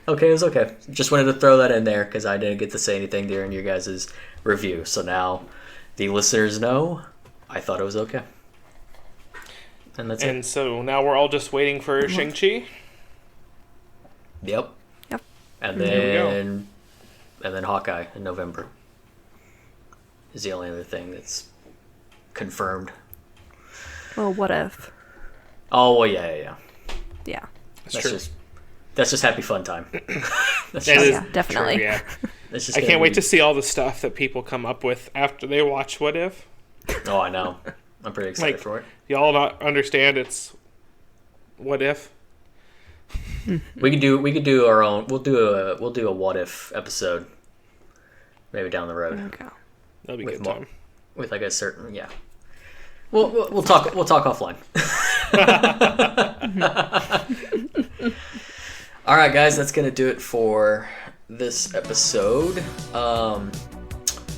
Okay, it was okay. Just wanted to throw that in there because I didn't get to say anything during your guys' review. So now the listeners know I thought it was okay. And that's it. And so now we're all just waiting for Shang-Chi. Yep. And then Hawkeye in November is the only other thing that's confirmed. Well, what if? Oh, well, yeah. Yeah. That's just happy fun time. Yeah, definitely. True, yeah. I I can't wait to see all the stuff that people come up with after they watch What If. Oh, I know. I'm pretty excited for it. Y'all not understand it's What If? We could do our own. We'll do a What If episode, maybe down the road. Okay. That'll be a good time. With like a certain We'll talk offline. All right, guys, that's gonna do it for this episode.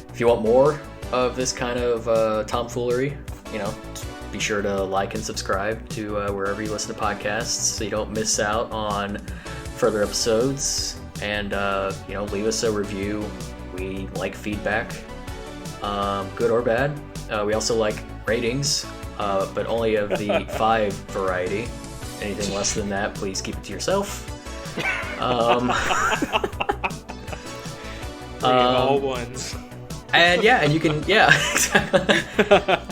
If you want more of this kind of tomfoolery, be sure to like and subscribe to wherever you listen to podcasts so you don't miss out on further episodes. And leave us a review. We like feedback, good or bad. We also like ratings, but only of the 5 variety. Anything less than that, please keep it to yourself. All ones. And you can, exactly.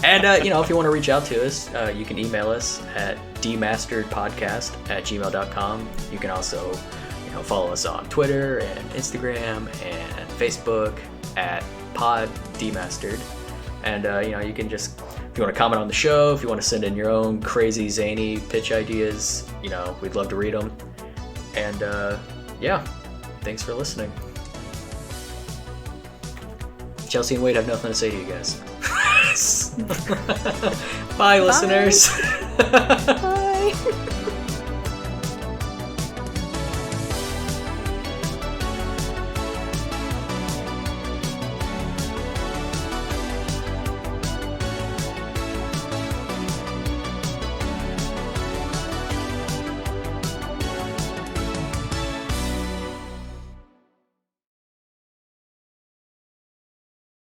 And, if you want to reach out to us, you can email us at demasteredpodcast@gmail.com. You can also, follow us on Twitter and Instagram and Facebook at poddemastered. And, you can just, if you want to comment on the show, if you want to send in your own crazy, zany pitch ideas, we'd love to read them. And, thanks for listening. Chelsea and Wade have nothing to say to you guys. Bye, listeners. Bye.